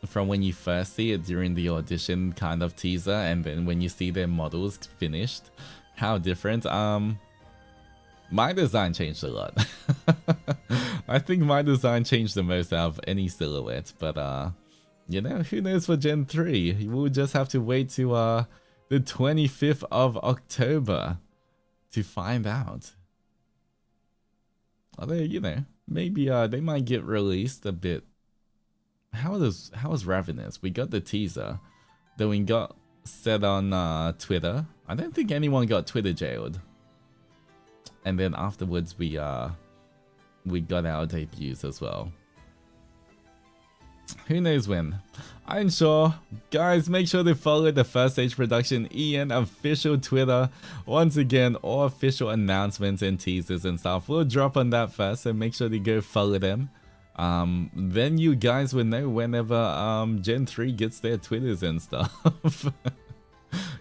from when you first see it during the audition kind of teaser, and then when you see their models finished, how different. My design changed a lot. I think my design changed the most out of any silhouette, but you know, who knows for Gen 3? We'll just have to wait to the 25th of October to find out. Although, you know, maybe they might get released a bit. How was Ravenous? We got the teaser, then we got set on Twitter. I don't think anyone got Twitter jailed. And then afterwards we got our debuts as well. Who knows when? I'm sure. Guys, make sure to follow the First Stage Production EN official Twitter. Once again, all official announcements and teasers and stuff will drop on that first, so make sure to go follow them. Then you guys will know whenever Gen 3 gets their Twitters and stuff.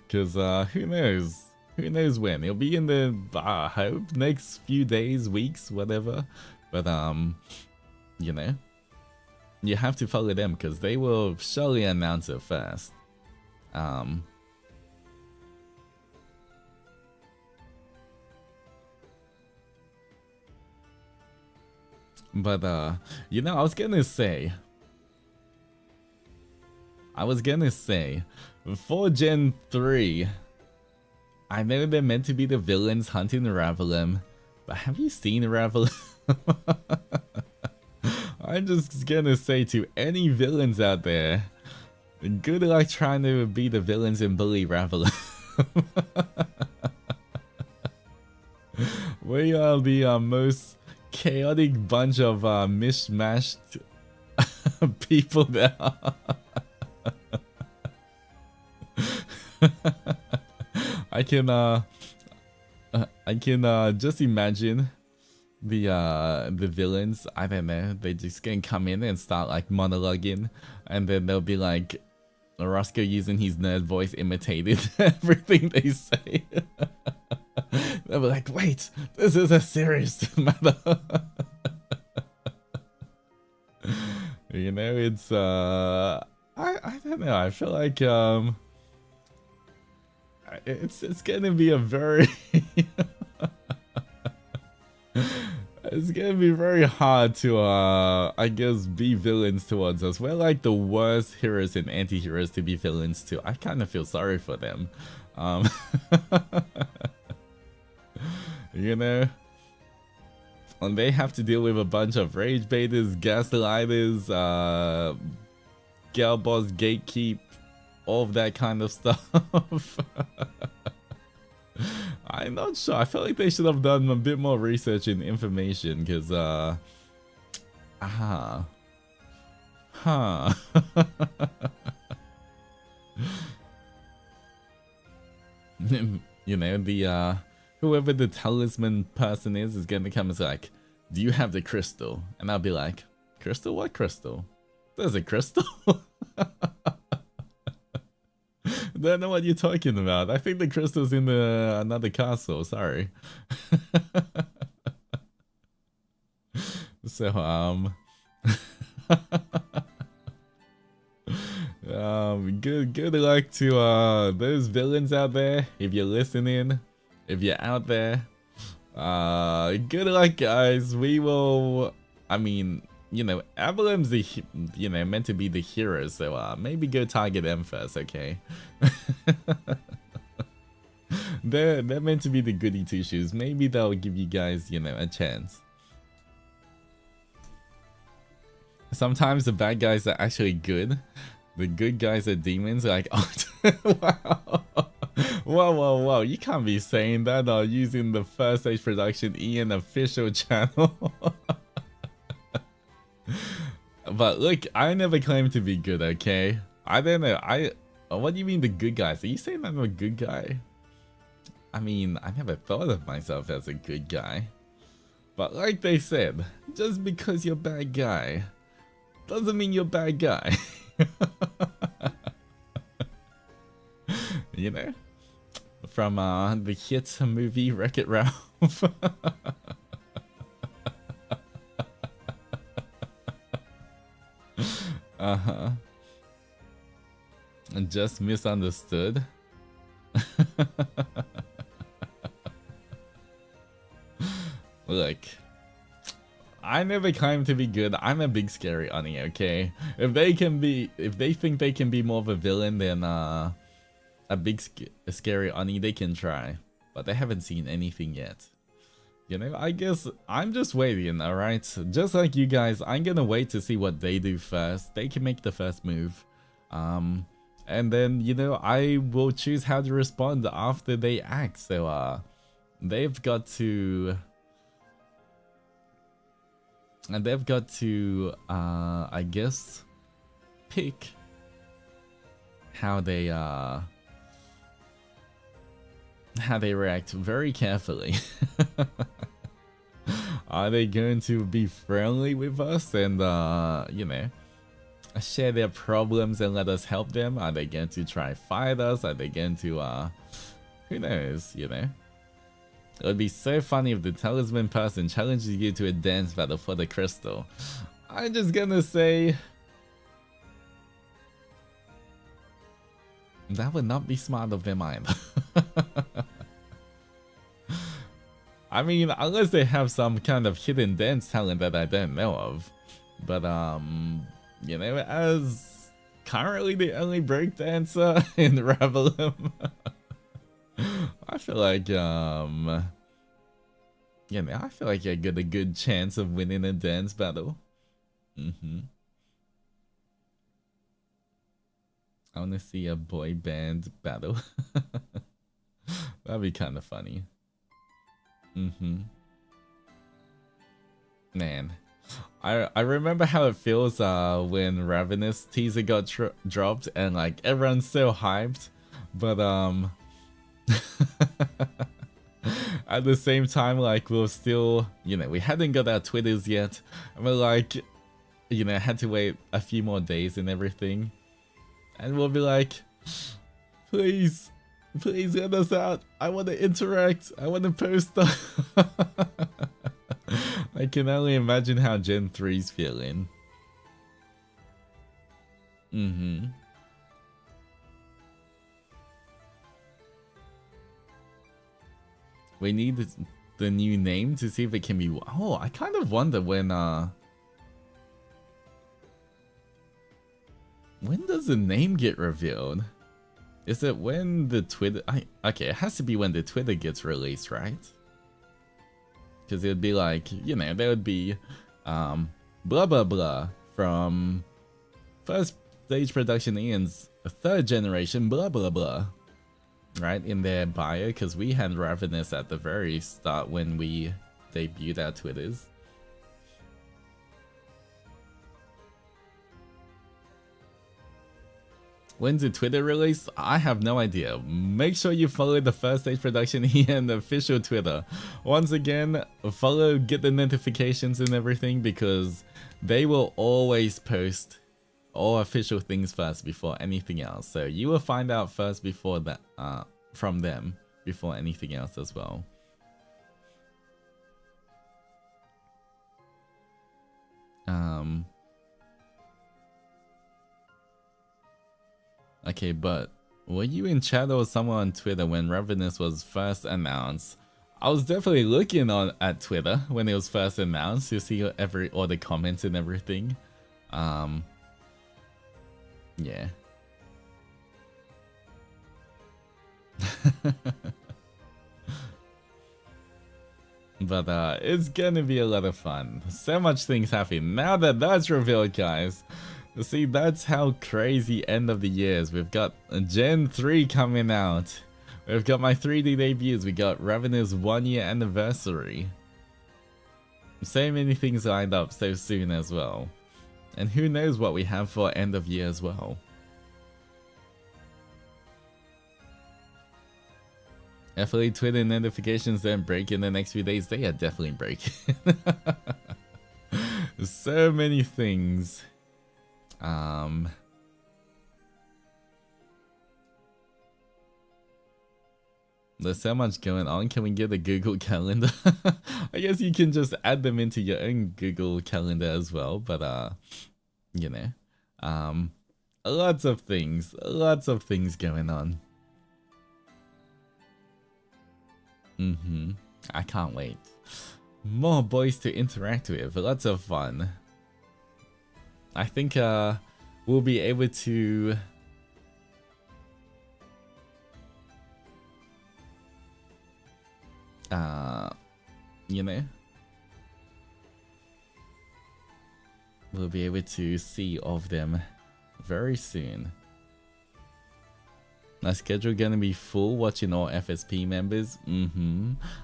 Because who knows? Who knows when? It'll be in the, I hope, next few days, weeks, whatever. But you know, you have to follow them because they will surely announce it first. But you know, I was gonna say for Gen 3, I know they're meant to be the villains hunting Ravelin, but have you seen Ravelin? I'm just gonna say to any villains out there, good luck trying to be the villains and bully Ravelin. We are the most chaotic bunch of mishmashed people there. I can just imagine the villains. I don't know, they just can come in and start like monologuing, and then they'll be like Roscoe using his nerd voice imitated everything they say. They'll be like, wait, this is a serious matter. You know, it's I don't know, I feel like it's gonna be a very it's gonna be very hard to I guess be villains towards us. We're like the worst heroes and anti-heroes to be villains to. I kind of feel sorry for them. You know, and they have to deal with a bunch of rage baiters, gaslighters, girl boss, gatekeep, all of that kind of stuff. I'm not sure. I feel like they should have done a bit more research and information, because you know, the whoever the talisman person is gonna come and say like, do you have the crystal? And I'll be like, crystal? What crystal? There's a crystal? Don't know what you're talking about. I think the crystal's in the another castle. Sorry. So good luck to those villains out there. If you're listening, if you're out there, good luck, guys. We will. I mean, you know, Avalim's the, you know, meant to be the hero, so maybe go target them first, okay? they're meant to be the goody two shoes. Maybe they'll give you guys, you know, a chance. Sometimes the bad guys are actually good. The good guys are demons. Like, oh, wow. Whoa. You can't be saying that or using the First Stage Production EN official channel. But look, I never claimed to be good, okay? I don't know. What do you mean the good guys? Are you saying I'm a good guy? I mean, I never thought of myself as a good guy. But like they said, just because you're a bad guy doesn't mean you're a bad guy. You know? From the hit movie Wreck-It Ralph. Just misunderstood. Look, I never claim to be good. I'm a big scary Oni, okay? If they think they can be more of a villain than a big scary Oni, they can try. But they haven't seen anything yet. You know, I guess I'm just waiting, alright? Just like you guys, I'm gonna wait to see what they do first. They can make the first move. And then, you know, I will choose how to respond after they act. So, they've got to... And they've got to, I guess, pick how they react very carefully. Are they going to be friendly with us and, you know, share their problems and let us help them? Are they going to try fight us? Are they going to, who knows, you know? It would be so funny if the talisman person challenges you to a dance battle for the crystal. I'm just gonna say... that would not be smart of them either. I mean, unless they have some kind of hidden dance talent that I don't know of. But, you know, as currently the only breakdancer in Revelum, I feel like, you know, I feel like I got a good chance of winning a dance battle. I want to see a boy band battle. That'd be kind of funny. Man, I remember how it feels when Ravenous teaser got dropped and like everyone's so hyped, but at the same time, like we're still, you know, we hadn't got our Twitters yet, and we're like, you know, had to wait a few more days and everything, and we'll be like, please let us out. I want to interact. I want to post stuff. I can only imagine how Gen 3's feeling. We need the new name to see if it can be... Oh, I kind of wonder when does the name get revealed? Is it when the Twitter... okay, it has to be when the Twitter gets released, right? Because it would be like, you know, there would be blah blah blah from first stage production Ian's third generation blah blah blah, right, in their bio, because we had Ravenous at the very start when we debuted our Twitters. When's the Twitter release? I have no idea. Make sure you follow the first stage production and the official Twitter. Once again, follow, get the notifications and everything, because they will always post all official things first before anything else. So you will find out first before that, from them before anything else as well. Okay, but were you in chat or someone on Twitter when Ravenous was first announced? I was definitely looking at Twitter when it was first announced to see all the comments and everything. Yeah. But it's gonna be a lot of fun. So much things happening now that that's revealed, guys. See, that's how crazy end of the year is. We've got Gen 3 coming out. We've got my 3D debuts. We got Ravenous 1 year anniversary. So many things lined up so soon as well. And who knows what we have for end of year as well. Hopefully Twitter notifications don't break in the next few days. They are definitely breaking. So many things. There's so much going on. Can we get a Google Calendar? I guess you can just add them into your own Google Calendar as well, but you know, lots of things going on. I can't wait. More boys to interact with, lots of fun. I think we'll be able to you know, we'll be able to see all of them very soon. My schedule gonna be full watching all FSP members.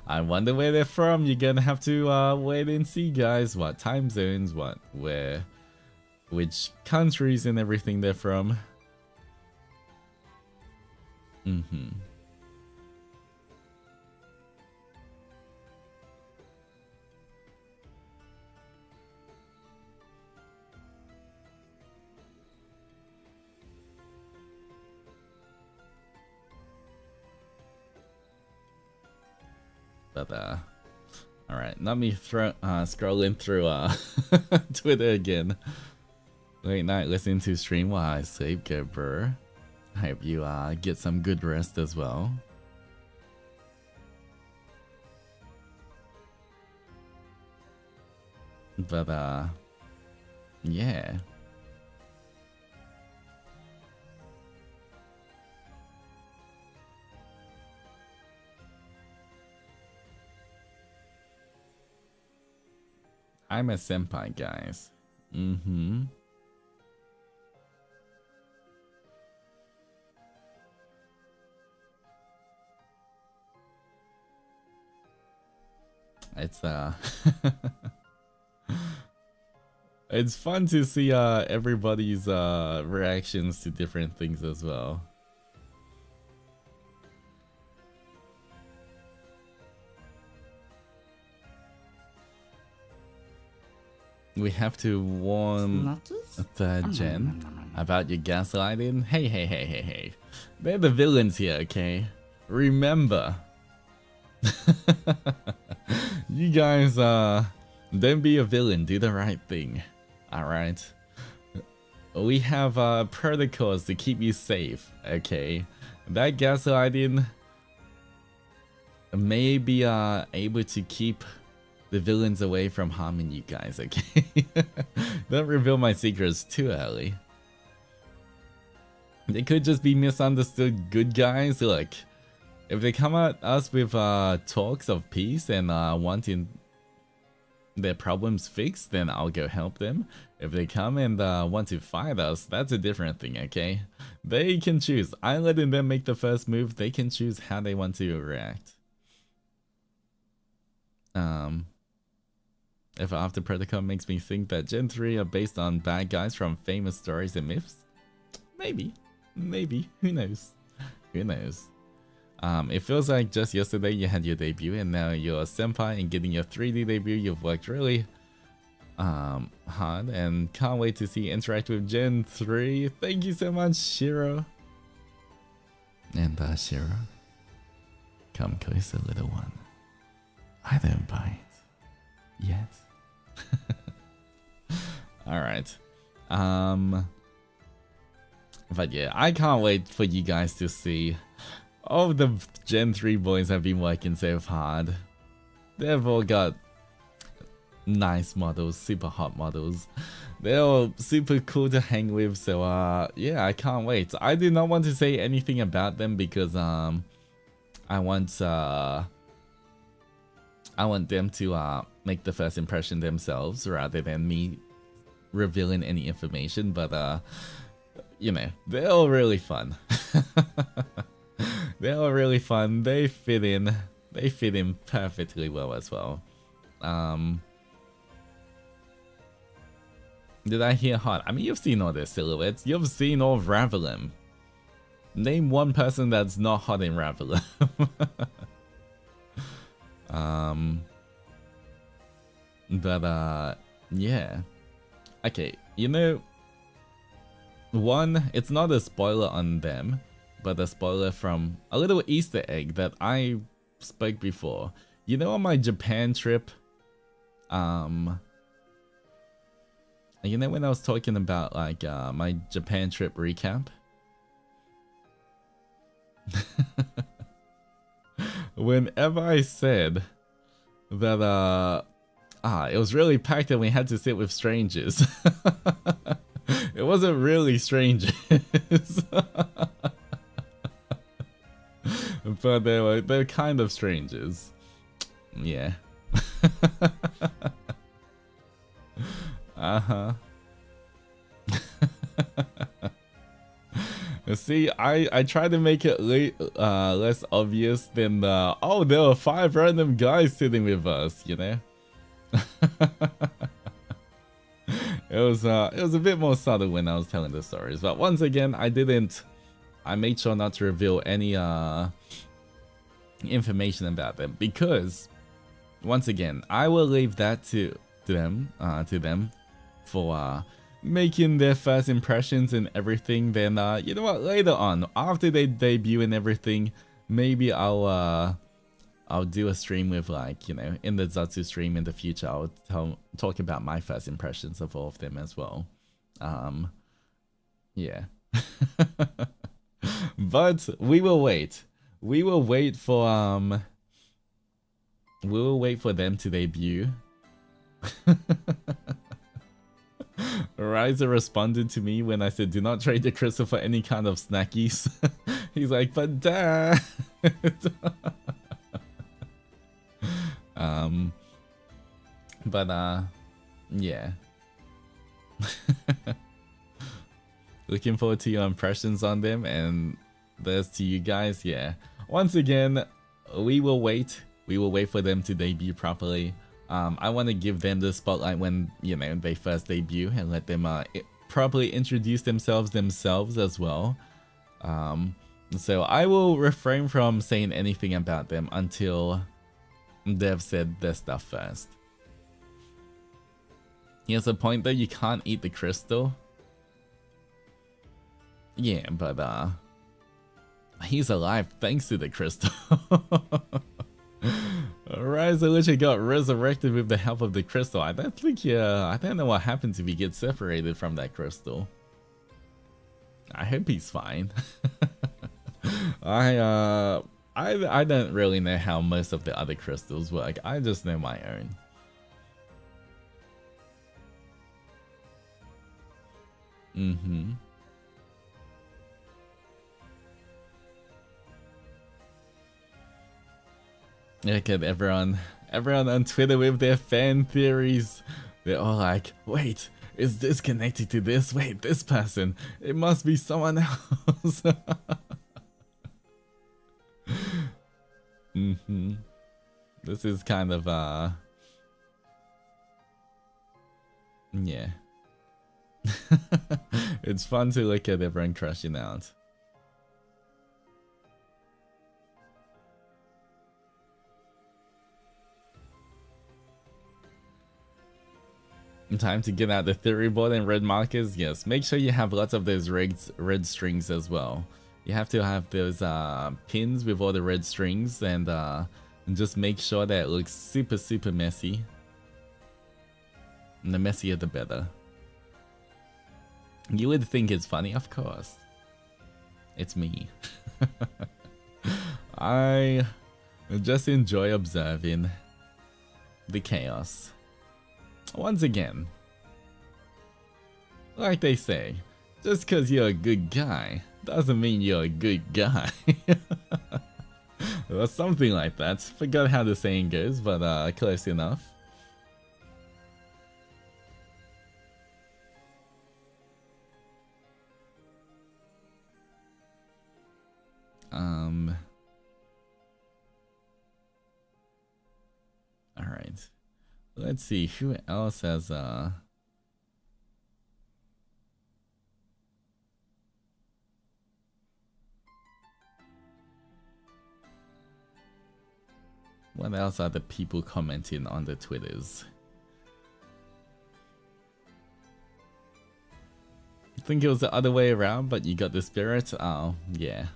I wonder where they're from. You're gonna have to wait and see, guys. What time zones, where, which countries and everything they're from. But all right, not me scrolling through Twitter again. Late night listening to stream while I sleep. Good, bro. I hope you get some good rest as well. But yeah. I'm a senpai, guys. It's it's fun to see everybody's reactions to different things as well. We have to warn third gen about your gaslighting. Hey. They're the villains here, okay? Remember. You guys, don't be a villain. Do the right thing. Alright? We have protocols to keep you safe, okay? That gaslighting may be able to keep the villains away from harming you guys, okay? Don't reveal my secrets too early. They could just be misunderstood good guys. Look, if they come at us with talks of peace and wanting their problems fixed, then I'll go help them. If they come and want to fight us, that's a different thing, okay? They can choose. I'm letting them make the first move. They can choose how they want to react. If After Protocol makes me think that Gen 3 are based on bad guys from famous stories and myths, maybe, who knows? Who knows? It feels like just yesterday you had your debut and now you're a senpai and getting your 3D debut. You've worked really hard and can't wait to see you interact with Gen 3. Thank you so much, Shiro. And Shiro, come closer, little one. I don't bite yet. Alright. But yeah, I can't wait for you guys to see. Oh, the Gen 3 boys have been working so hard. They've all got nice models, super hot models. They're all super cool to hang with, so yeah, I can't wait. I do not want to say anything about them because I want them to make the first impression themselves rather than me revealing any information, but you know, they're all really fun. They're all really fun. They fit in perfectly well as well. Did I hear hot? I mean, you've seen all their silhouettes. You've seen all of Ravelin. Name one person that's not hot in Ravelin. But yeah. Okay, you know, one, it's not a spoiler on them, but a spoiler from a little Easter egg that I spoke before. You know, on my Japan trip, you know when I was talking about like my Japan trip recap? Whenever I said that it was really packed and we had to sit with strangers. It wasn't really strangers. But they're kind of strangers. Yeah. Uh-huh. See, I tried to make it less obvious than oh, there were 5 random guys sitting with us, you know? It was a bit more subtle when I was telling the stories, but once again, I made sure not to reveal any information about them, because once again, I will leave that to them for making their first impressions and everything. Then you know what, later on, after they debut and everything, maybe I'll do a stream with, like, you know, in the Zatsu stream in the future, I'll talk about my first impressions of all of them as well. Yeah. But we will wait. We will wait for them to debut. Ryza responded to me when I said do not trade the crystal for any kind of snackies. He's like, but dad. Yeah. Looking forward to your impressions on them, and there's to you guys. Yeah, once again, we will wait for them to debut properly. I want to give them the spotlight when, you know, they first debut, and let them properly introduce themselves as well. So I will refrain from saying anything about them until they've said their stuff first. Here's a point though, you can't eat the crystal. Yeah, but he's alive thanks to the crystal. Ryza literally got resurrected with the help of the crystal. I don't know what happens if he gets separated from that crystal. I hope he's fine. I don't really know how most of the other crystals work. I just know my own. Look at everyone on Twitter with their fan theories. They're all like, wait, is this connected to this? Wait, this person, it must be someone else. This is kind of yeah. It's fun to look at everyone crushing out. Time to get out the theory board and red markers. Yes, make sure you have lots of those red strings as well. You have to have those pins with all the red strings, and just make sure that it looks super messy. And the messier the better. You would think it's funny, of course. It's me. I just enjoy observing the chaos. Once again, like they say, just because you're a good guy doesn't mean you're a good guy. Or something like that. Forgot how the saying goes, but close enough. Alright. Let's see, who else has what else are the people commenting on the Twitters? I think it was the other way around, but you got the spirit? Oh, yeah.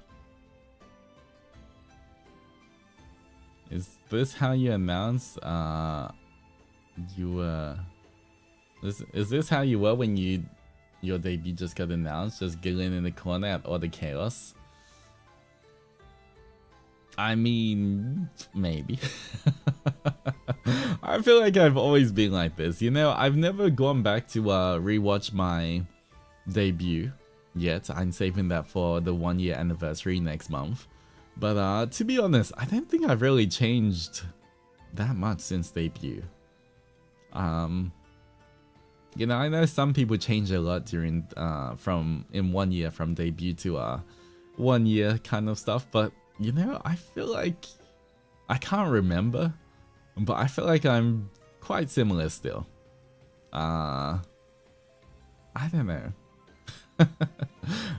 Is this how you announce is this how you were when your debut just got announced, just giggling in the corner at all the chaos? I mean, maybe. I feel like I've always been like this, you know. I've never gone back to rewatch my debut yet. I'm saving that for the 1-year anniversary next month. But to be honest, I don't think I've really changed that much since debut. You know, I know some people change a lot during in 1 year from debut to 1 year kind of stuff, but you know, I feel like I can't remember, but I feel like I'm quite similar still. I don't know.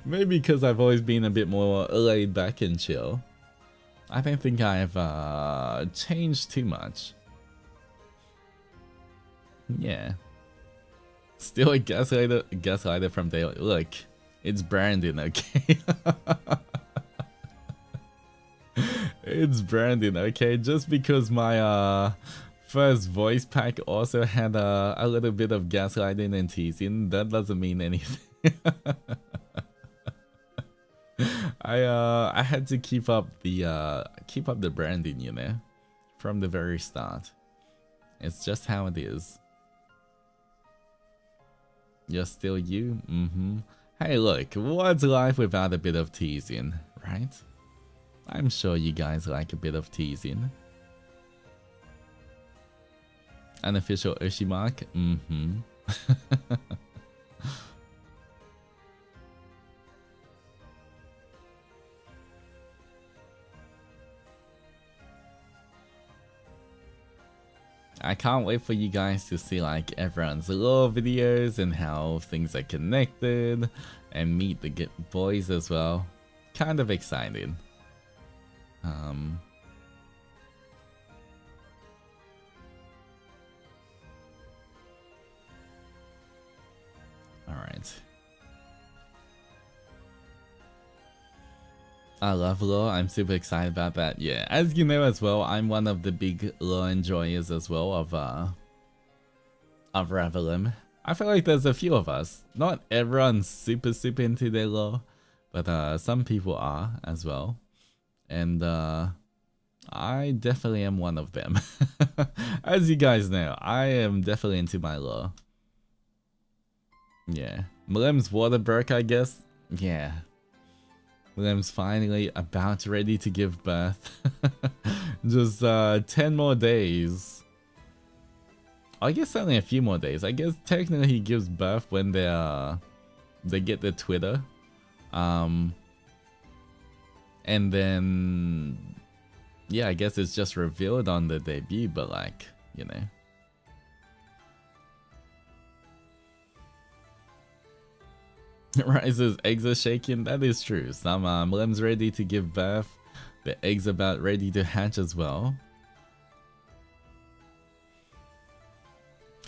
Maybe because I've always been a bit more laid back and chill. I don't think I've changed too much. Yeah. Still a gaslighter from day. Look, it's Brandon, okay? It's Brandon, okay? Just because my first voice pack also had a little bit of gaslighting and teasing, that doesn't mean anything. I had to keep up the branding, you know, from the very start. It's just how it is. You're still you? Mm-hmm. Hey, look, what's life without a bit of teasing, right? I'm sure you guys like a bit of teasing. Unofficial Ushimark? Mm-hmm. I can't wait for you guys to see like everyone's lore videos and how things are connected and meet the boys as well. Kind of exciting. Alright. I love lore. I'm super excited about that. Yeah, as you know as well, I'm one of the big lore enjoyers as well of Revelum. I feel like there's a few of us. Not everyone's super into their lore, but some people are as well. And I definitely am one of them. As you guys know, I am definitely into my lore. Yeah. Mlem's water broke, I guess. Yeah. Mlem's finally about ready to give birth. Just 10 more days. I guess only a few more days. I guess technically he gives birth when they get their Twitter. And then yeah, I guess it's just revealed on the debut, but like, you know. Rise's eggs are shaking. That is true. Some Mlem's ready to give birth. The eggs about ready to hatch as well.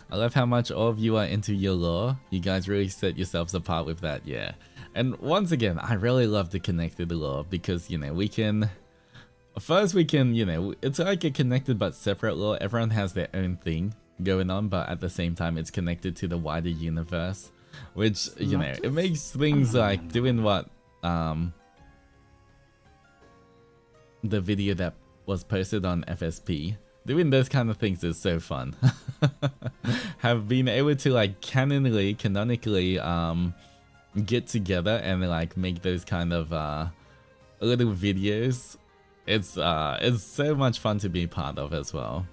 I love how much all of you are into your lore. You guys really set yourselves apart with that, yeah. And once again, I really love the connected lore because, you know, we can... First we can, you know, it's like a connected but separate lore. Everyone has their own thing going on, but at the same time it's connected to the wider universe. Which, you know, it makes things like doing what the video that was posted on FSP, doing those kind of things is so fun. Have been able to like canonically get together and like make those kind of little videos. It's so much fun to be part of as well.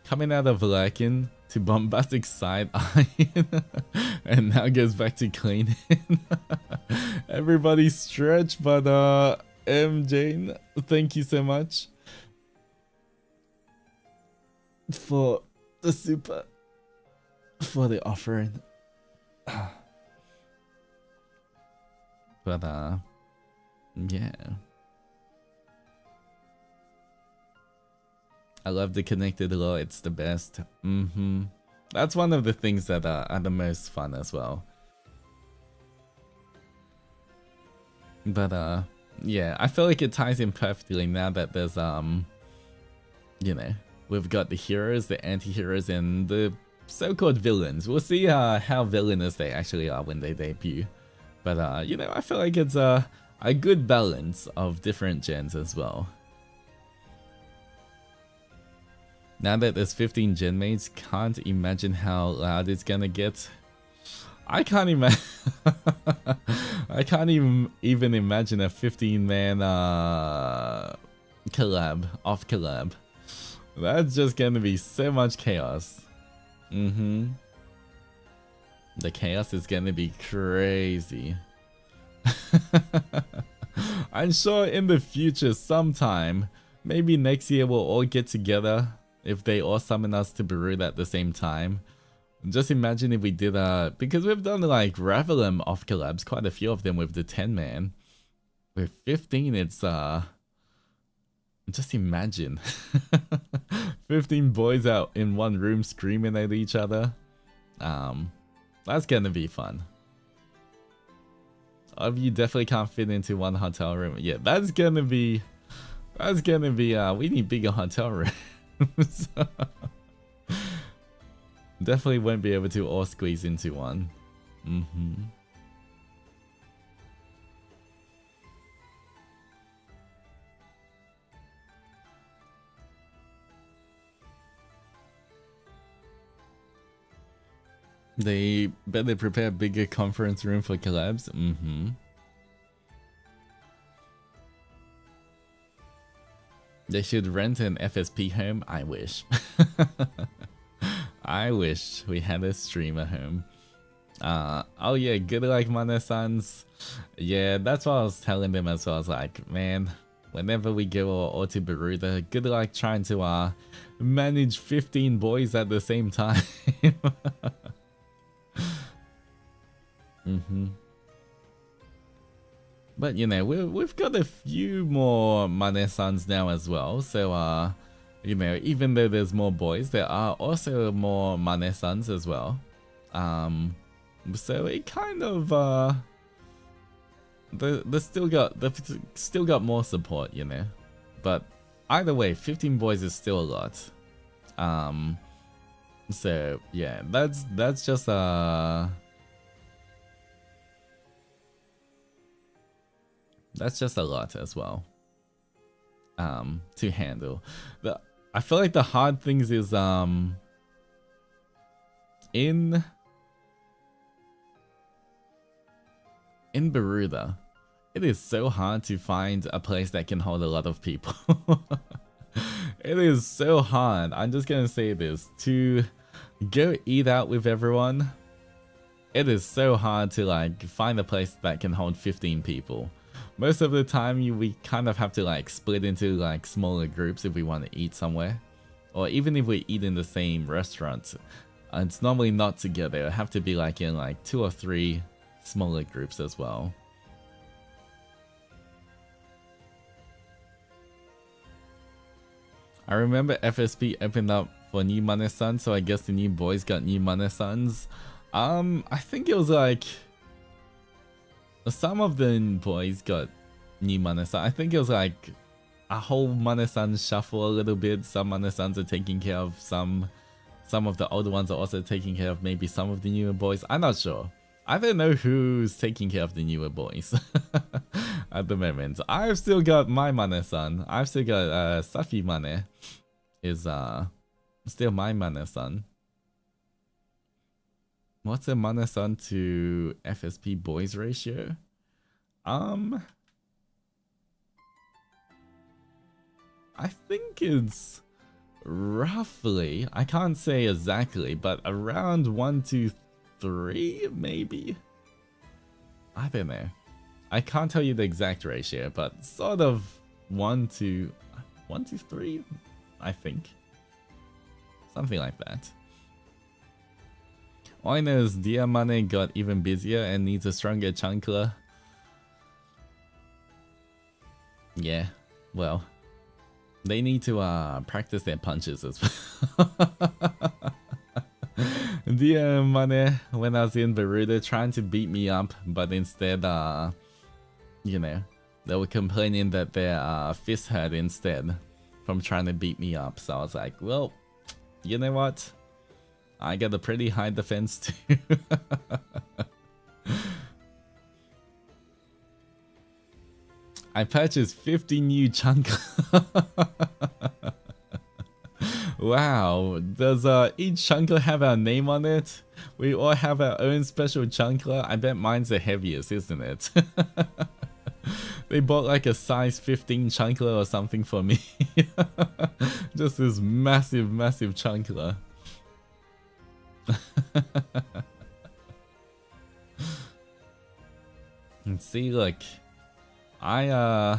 Coming out of lurking to bombastic side eye and now goes back to cleaning. Everybody stretch, but M Jane, thank you so much for the super, for the offering. But yeah, I love the connected lore, it's the best. That's one of the things that are the most fun as well. But yeah, I feel like it ties in perfectly now that there's you know, we've got the heroes, the anti-heroes, and the so-called villains. We'll see how villainous they actually are when they debut. But you know, I feel like it's a good balance of different gens as well. Now that there's 15 gen mates, can't imagine how loud it's gonna get. I can't imagine. I can't even imagine a 15-man collab, off collab. That's just gonna be so much chaos. The chaos is gonna be crazy. I'm sure in the future, sometime, maybe next year, we'll all get together if they all summon us to Beirut at the same time. Just imagine if we did because we've done like Ravelum off collabs, quite a few of them with the 10-man. With 15, it's just imagine 15 boys out in one room screaming at each other. That's gonna be fun. You definitely can't fit into one hotel room. Yeah, that's gonna be we need bigger hotel rooms. Definitely won't be able to all squeeze into one. They better prepare a bigger conference room for collabs. They should rent an FSP home. I wish. I wish we had a streamer home. Oh yeah, good luck, Mana-sans. Yeah, that's what I was telling them as well. I was like, man, whenever we go all to Beruta, good luck trying to manage 15 boys at the same time. But you know, we've got a few more Mana-sans now as well, so you know, even though there's more boys, there are also more Mana-sans as well. So it kind of they've still got more support, you know. But either way, 15 boys is still a lot. So yeah, that's just that's just a lot as well to handle. I feel like the hard things is in Beruta, it is so hard to find a place that can hold a lot of people. It is so hard. I'm just gonna say this, to go eat out with everyone. It is so hard to like find a place that can hold 15 people. Most of the time we kind of have to like split into like smaller groups if we want to eat somewhere. Or even if we eat in the same restaurant, it's normally not together. It'll have to be like in like 2 or 3 smaller groups as well. I remember FSP opened up for new Mana-sans, so I guess the new boys got new Mana-sans. I think it was like some of the boys got new Mana-sans. I think it was like a whole Mana-sans shuffle a little bit. Some Mana-sans are taking care of some of the older ones are also taking care of maybe some of the newer boys. I'm not sure. I don't know who's taking care of the newer boys at the moment. I've still got my Mana-san. I've still got Safi Mane is still my Mana-san. What's a Mana-san to FSP boys ratio? I think it's roughly, I can't say exactly, but around 1 to 3 maybe? I don't know. I can't tell you the exact ratio, but sort of 1 to 3, I think. Something like that. All I know is Diamane got even busier and needs a stronger chunkler. Yeah, well, they need to practice their punches as well. Diamane, when I was in Beruta, trying to beat me up, but instead, you know, they were complaining that their fist hurt instead from trying to beat me up. So I was like, well, you know what? I got a pretty high defense too. I purchased 50 new chunk. Wow, does each chunkler have our name on it? We all have our own special chunkler. I bet mine's the heaviest, isn't it? They bought like a size 15 chunkler or something for me. Just this massive chunkler. And see, look, I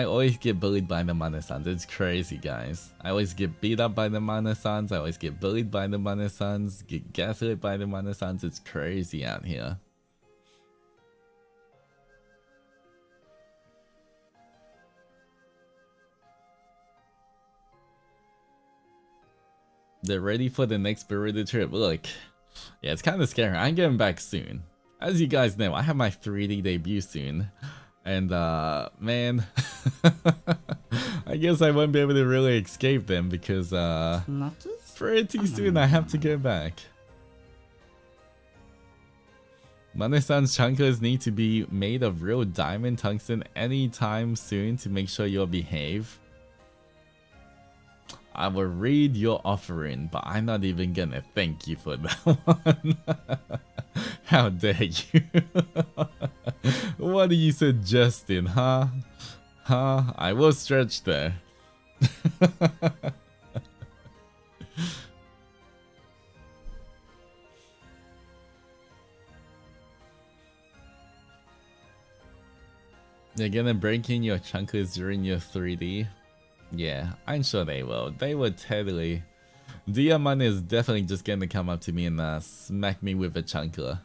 always get bullied by the Manesans. It's crazy, guys. I always get beat up by the Manesans. I always get bullied by the Manesans. Get gaslit by the Manesans. It's crazy out here. They're ready for the next Burrito trip. Look, yeah, it's kind of scary. I'm getting back soon. As you guys know, I have my 3D debut soon. And, man, I guess I won't be able to really escape them because, pretty soon I have to go back. Mane-san's chunkers need to be made of real diamond tungsten anytime soon to make sure you'll behave. I will read your offering, but I'm not even gonna thank you for that one. How dare you? What are you suggesting, huh? Huh? I will stretch there. They're gonna break in your chunkers during your 3D. Yeah, I'm sure they will. They would totally. Diamond is definitely just gonna come up to me and smack me with a chunkler.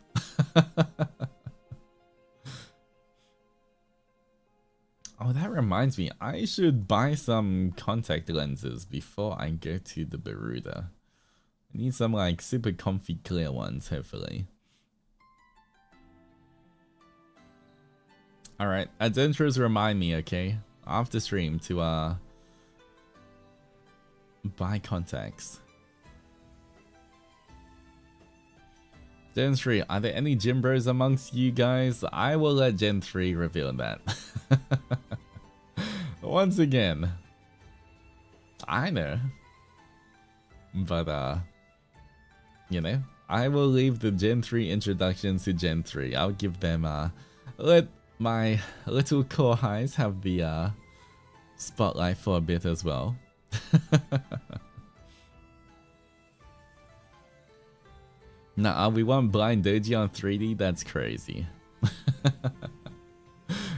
Oh, that reminds me. I should buy some contact lenses before I go to the Baruda. I need some like super comfy clear ones, hopefully. Alright, adventurers remind me, okay? After stream to buy contacts. Gen 3, are there any gym bros amongst you guys? I will let Gen 3 reveal that. Once again, I know. But, you know, I will leave the Gen 3 introductions to Gen 3. I'll give them, let my little core highs have the, spotlight for a bit as well. Nah, we want blind doji on 3D? That's crazy.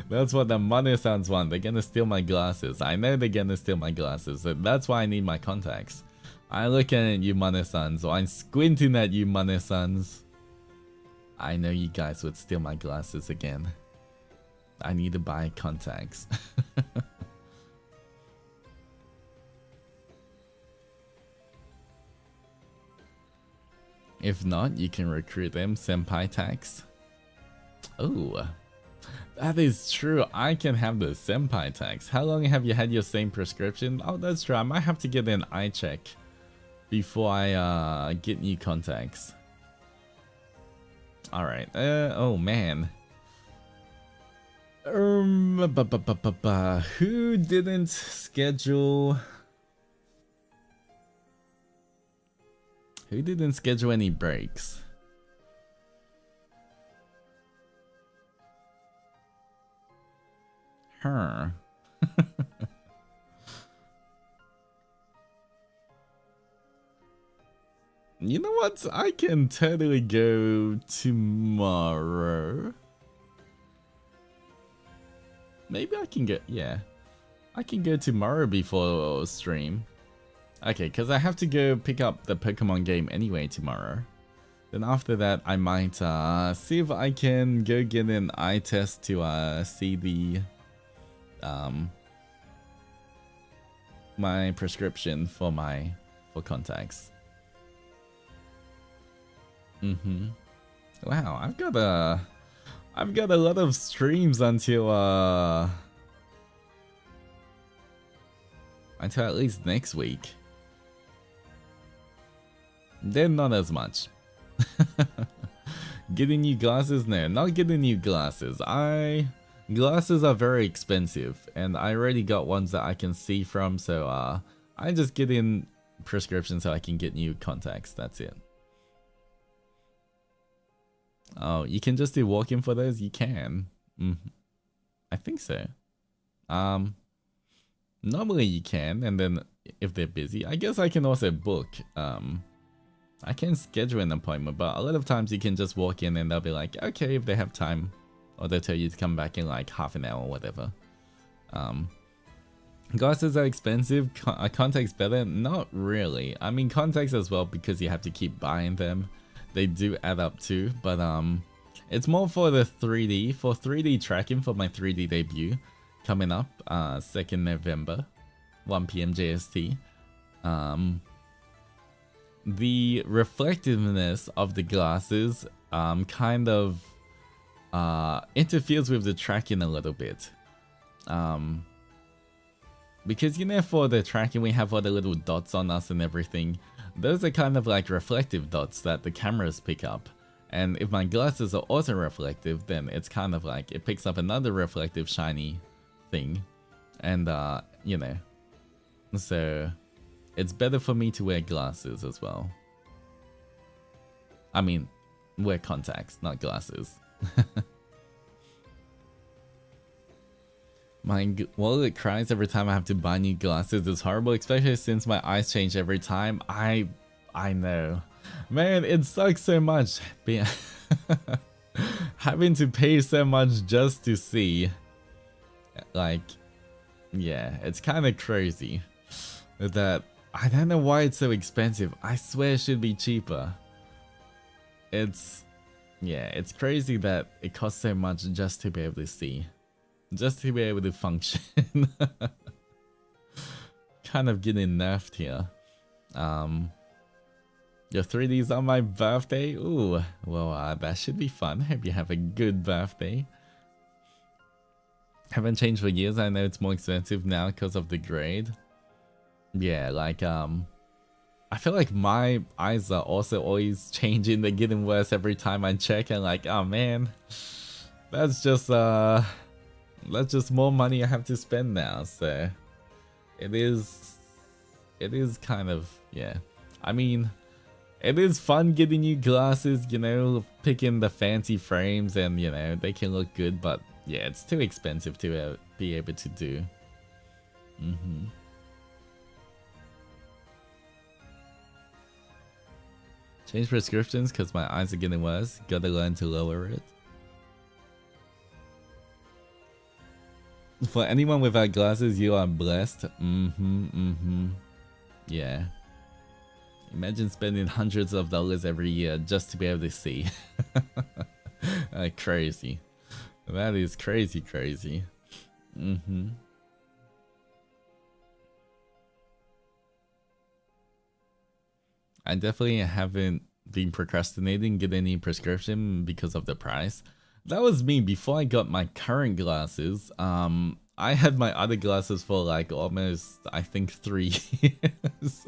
That's what the Mane-sans want. They're gonna steal my glasses. I know they're gonna steal my glasses. That's why I need my contacts. I'm looking at you Mane-sans, or I'm squinting at you Mane-sans. I know you guys would steal my glasses again. I need to buy contacts. If not, you can recruit them, senpai tax. Oh, that is true. I can have the senpai tax. How long have you had your same prescription? Oh, that's true. I might have to get an eye check before I get new contacts. All right. Oh man. Who didn't schedule? Who didn't schedule any breaks? Her. You know what? I can totally go tomorrow. Maybe I can get, yeah. I can go tomorrow before stream. Okay, because I have to go pick up the Pokemon game anyway tomorrow. Then after that, I might see if I can go get an eye test to see the my prescription for contacts. Wow, I've got a lot of streams until at least next week. Then not as much. Getting new glasses? No, not getting new glasses. Glasses are very expensive, and I already got ones that I can see from, so I'm just getting prescription so I can get new contacts. That's it. Oh, you can just do walk-in for those? You can. I think so. Normally you can, and then if they're busy, I guess I can also book. I can schedule an appointment, but a lot of times you can just walk in and they'll be like, okay, if they have time, or they'll tell you to come back in like half an hour or whatever. Glasses are expensive. Are contacts better? Not really. I mean, contacts as well, because you have to keep buying them. They do add up too, but it's more for the 3D. For 3D tracking for my 3D debut coming up 2nd November, 1 PM JST. The reflectiveness of the glasses kind of interferes with the tracking a little bit. Because, you know, for the tracking we have all the little dots on us and everything. Those are kind of like reflective dots that the cameras pick up. And if my glasses are also reflective, then it's kind of like it picks up another reflective shiny thing. And, you know, so it's better for me to wear glasses as well. I mean, wear contacts, not glasses. My wallet cries every time I have to buy new glasses. It's horrible, especially since my eyes change every time. I know. Man, it sucks so much being having to pay so much just to see. Like, yeah, it's kind of crazy that I don't know why it's so expensive. I swear it should be cheaper. Yeah, it's crazy that it costs so much just to be able to see. Just to be able to function. Kind of getting nerfed here. Your 3Ds on my birthday? Ooh, well, that should be fun. Hope you have a good birthday. Haven't changed for years. I know it's more expensive now because of the grade. Yeah, like, I feel like my eyes are also always changing. They're getting worse every time I check. And like, oh man, that's just more money I have to spend now. So it is kind of, yeah. I mean, it is fun getting new glasses, you know, picking the fancy frames and, you know, they can look good, but yeah, it's too expensive to be able to do. Change prescriptions because my eyes are getting worse. Gotta learn to lower it. For anyone without glasses, you are blessed. Yeah. Imagine spending hundreds of dollars every year just to be able to see. Crazy. That is crazy, crazy. I definitely haven't been procrastinating getting any prescription because of the price. That was me before I got my current glasses. I had my other glasses for like almost, I think, 3 years.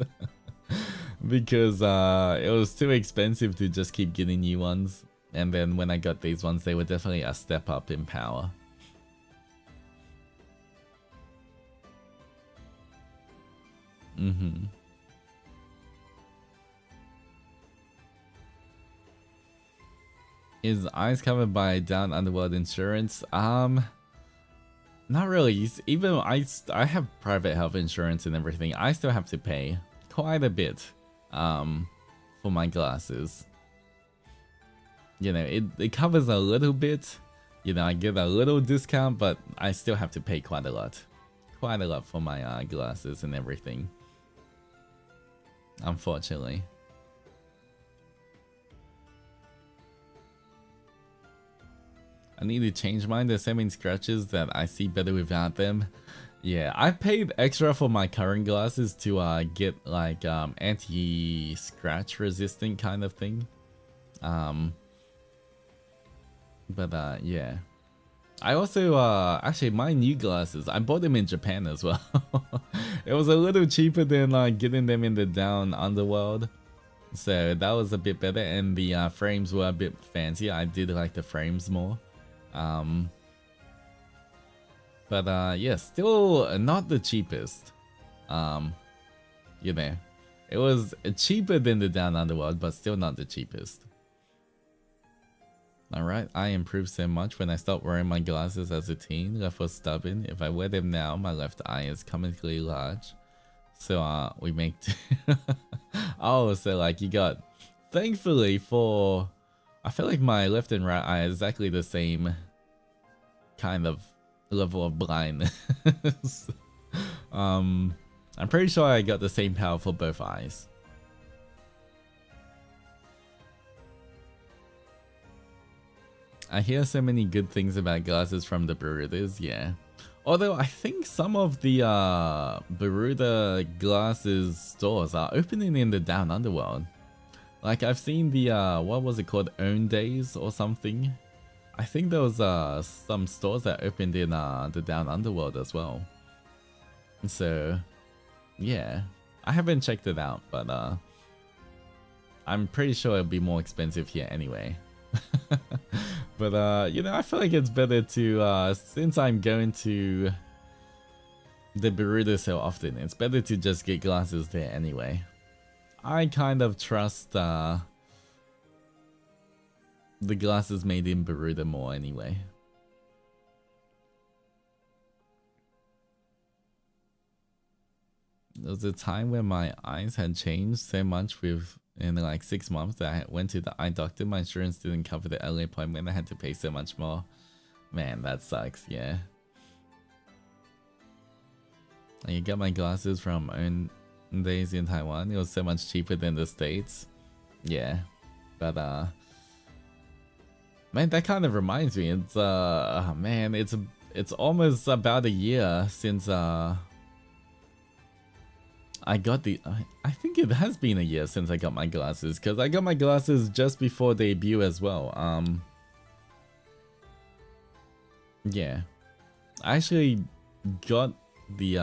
Because it was too expensive to just keep getting new ones. And then when I got these ones, they were definitely a step up in power. Is eyes covered by Down Underworld insurance? Not really. Even I have private health insurance and everything. I still have to pay quite a bit for my glasses. You know, it covers a little bit. You know, I get a little discount, but I still have to pay quite a lot. Quite a lot for my glasses and everything. Unfortunately. I need to change mine. There's so many scratches that I see better without them. Yeah, I paid extra for my current glasses to get like anti-scratch resistant kind of thing. But yeah. I also actually my new glasses, I bought them in Japan as well. It was a little cheaper than getting them in the Down Underworld. So that was a bit better, and the frames were a bit fancier. I did like the frames more. But yeah, still not the cheapest. You know, It was cheaper than the Down Underworld, but still not the cheapest. Alright, I improved so much when I stopped wearing my glasses as a teen. Left was stubborn. If I wear them now, my left eye is comically large. So we make oh, so like you got, thankfully for, I feel like my left and right eye is exactly the same kind of level of blindness. I'm pretty sure I got the same power for both eyes. I hear so many good things about glasses from the Barudas, yeah. Although I think some of the Baruda glasses stores are opening in the Down Underworld. Like I've seen the what was it called, Own Days or something. I think there was some stores that opened in the Down Underworld as well. So yeah, I haven't checked it out, but I'm pretty sure it'll be more expensive here anyway. But you know, I feel like it's better to since I'm going to the Baruda so often, it's better to just get glasses there anyway. I kind of trust the glasses made in Baruda more anyway. There was a time when my eyes had changed so much in like 6 months that I went to the eye doctor. My insurance didn't cover the LA appointment. I had to pay so much more. Man, that sucks, yeah. I got my glasses from Own Days in Taiwan. It was so much cheaper than the States. Yeah. But man, that kind of reminds me. It's man, it's almost about a year since I got the, I think it has been a year since I got my glasses, because I got my glasses just before debut as well. Yeah, I actually got the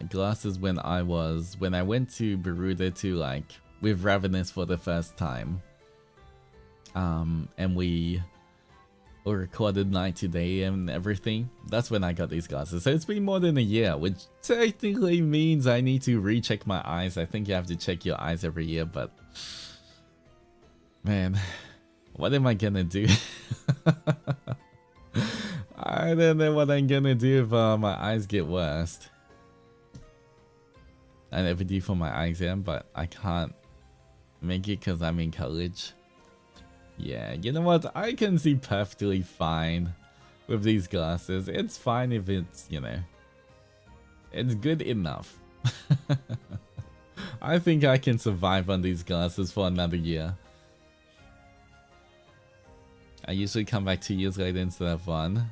glasses when I went to Baruda to like with Ravenous for the first time. And we recorded Night Today and everything. That's when I got these glasses. So it's been more than a year, which technically means I need to recheck my eyes. I think you have to check your eyes every year, but man, what am I gonna do? I don't know what I'm gonna do if my eyes get worse. I never do for my eye exam, but I can't make it because I'm in college. Yeah, you know what? I can see perfectly fine with these glasses. It's fine if it's, you know, it's good enough. I think I can survive on these glasses for another year. I usually come back 2 years later instead of 1.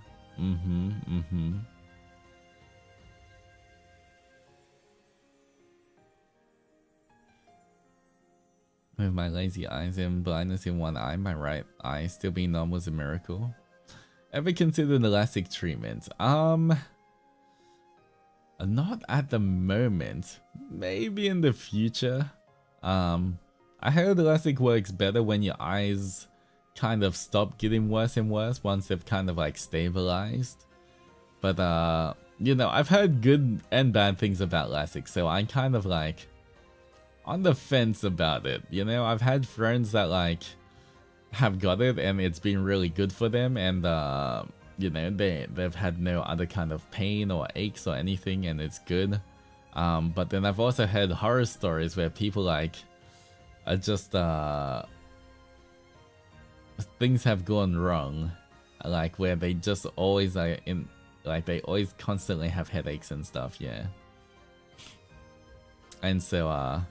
With my lazy eyes and blindness in one eye, my right eye still being normal is a miracle. Ever considered LASIK treatment? Not at the moment. Maybe in the future. I heard LASIK works better when your eyes kind of stop getting worse and worse once they've kind of like stabilized. But you know, I've heard good and bad things about LASIK, so I'm kind of like on the fence about it. You know, I've had friends that like have got it and it's been really good for them, and you know, they've had no other kind of pain or aches or anything, and it's good. But then I've also heard horror stories where people like are just things have gone wrong, like where they just always are in, like they always constantly have headaches and stuff. Yeah. And so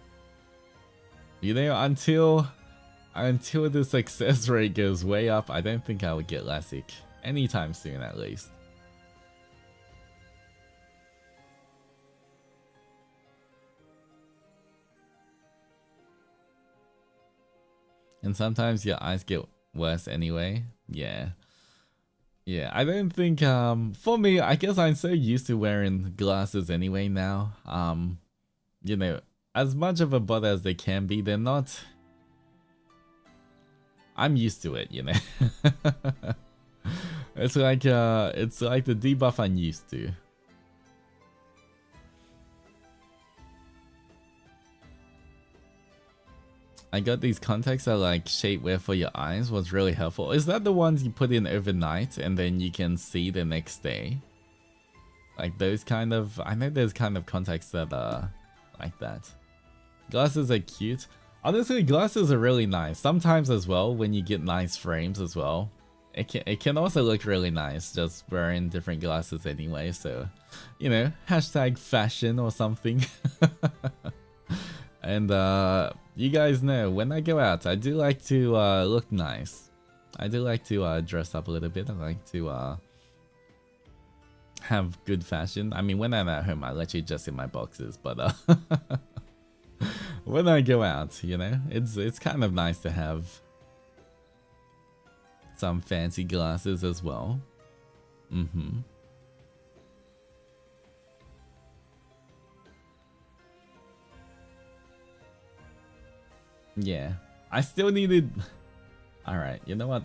you know, until the success rate goes way up, I don't think I would get LASIK anytime soon, at least. And sometimes your eyes get worse anyway. Yeah. Yeah, I don't think for me, I guess I'm so used to wearing glasses anyway now. You know, as much of a bother as they can be, they're not. I'm used to it, you know. It's like the debuff I'm used to. I got these contacts that like shapewear for your eyes was really helpful. Is that the ones you put in overnight and then you can see the next day? Like those kind of, I know there's kind of contacts that are like that. Glasses are cute. Honestly, glasses are really nice. Sometimes as well, when you get nice frames as well, it can also look really nice just wearing different glasses anyway. So, you know, hashtag fashion or something. And you guys know when I go out, I do like to look nice. I do like to dress up a little bit. I like to have good fashion. I mean, when I'm at home, I let you just in my boxes, but when I go out, you know, it's kind of nice to have some fancy glasses as well. Yeah, I still needed. All right, you know what?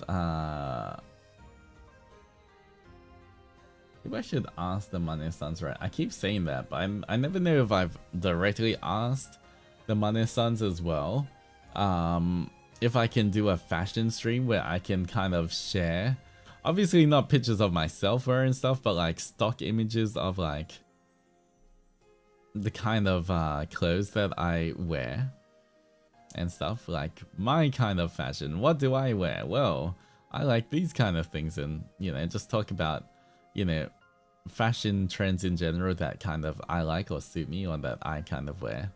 Maybe I should ask the money sons, right? I keep saying that, but I never know if I've directly asked the money sons as well. If I can do a fashion stream where I can kind of share, obviously not pictures of myself wearing stuff, but like stock images of like the kind of clothes that I wear and stuff, like my kind of fashion. What do I wear? Well, I like these kind of things, and you know, just talk about, you know, fashion trends in general that kind of I like or suit me or that I kind of wear.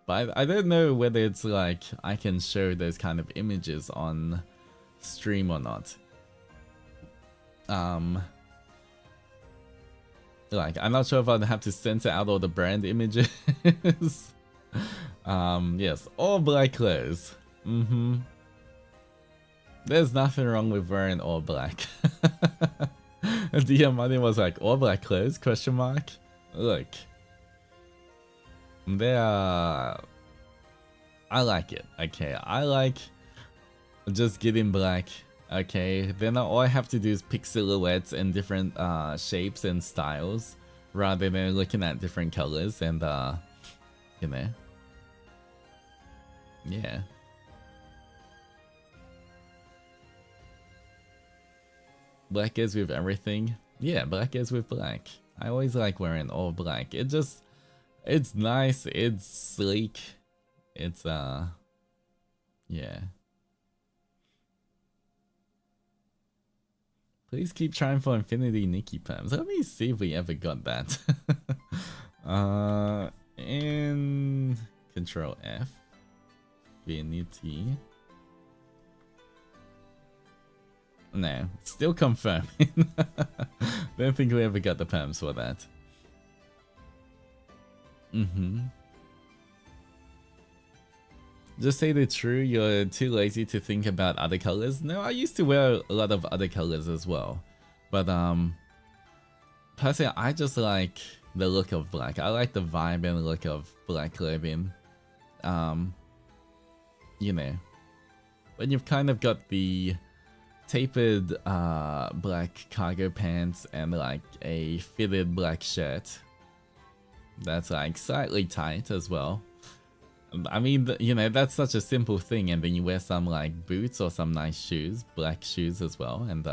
But I don't know whether it's like I can show those kind of images on stream or not. Like I'm not sure if I'd have to censor out all the brand images. Yes, all black clothes. There's nothing wrong with wearing all black. Diamante was like, all black clothes? Question mark. Look, they are. I like it. Okay, I like just getting black. Okay, then all I have to do is pick silhouettes and different shapes and styles, rather than looking at different colors and you know. Yeah. Black is with everything. Yeah, black is with black. I always like wearing all black. It just, it's nice, it's sleek. It's yeah. Please keep trying for Infinity Nikki perms. Let me see if we ever got that. And Control F. Infinity. No, still confirming. Don't think we ever got the perms for that. Just say the truth, you're too lazy to think about other colors. No, I used to wear a lot of other colors as well. But personally, I just like the look of black. I like the vibe and the look of black clothing. You know, when you've kind of got the tapered black cargo pants and like a fitted black shirt that's like slightly tight as well. I mean, you know, that's such a simple thing, and then you wear some like boots or some nice shoes, black shoes as well, and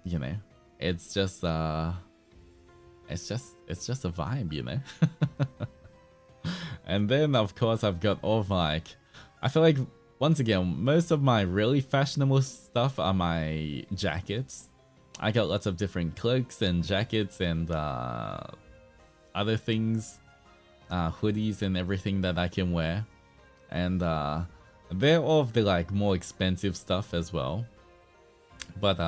you know, it's just a vibe, you know. And then of course I've got all of like, I feel like once again, most of my really fashionable stuff are my jackets. I got lots of different cloaks and jackets and other things, hoodies and everything that I can wear. And they're all of the like more expensive stuff as well. But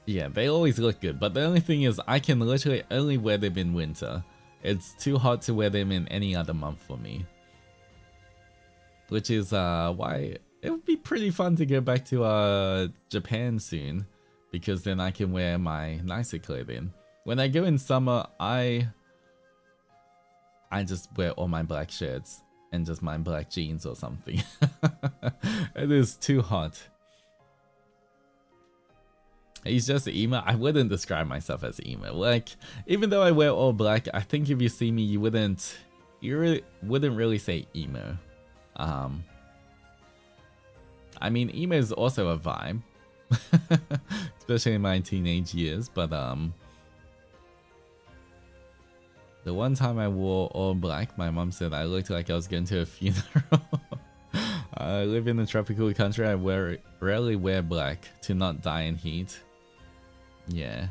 yeah, they always look good. But the only thing is I can literally only wear them in winter. It's too hot to wear them in any other month for me. Which is why it would be pretty fun to go back to Japan soon, because then I can wear my nicer clothing. When I go in summer, I just wear all my black shirts and just my black jeans or something. It is too hot. He's just emo. I wouldn't describe myself as emo. Like, even though I wear all black, I think if you see me, you wouldn't really say emo. I mean, emo is also a vibe, especially in my teenage years. But the one time I wore all black, my mom said I looked like I was going to a funeral. I live in a tropical country. I rarely wear black to not die in heat. Yeah.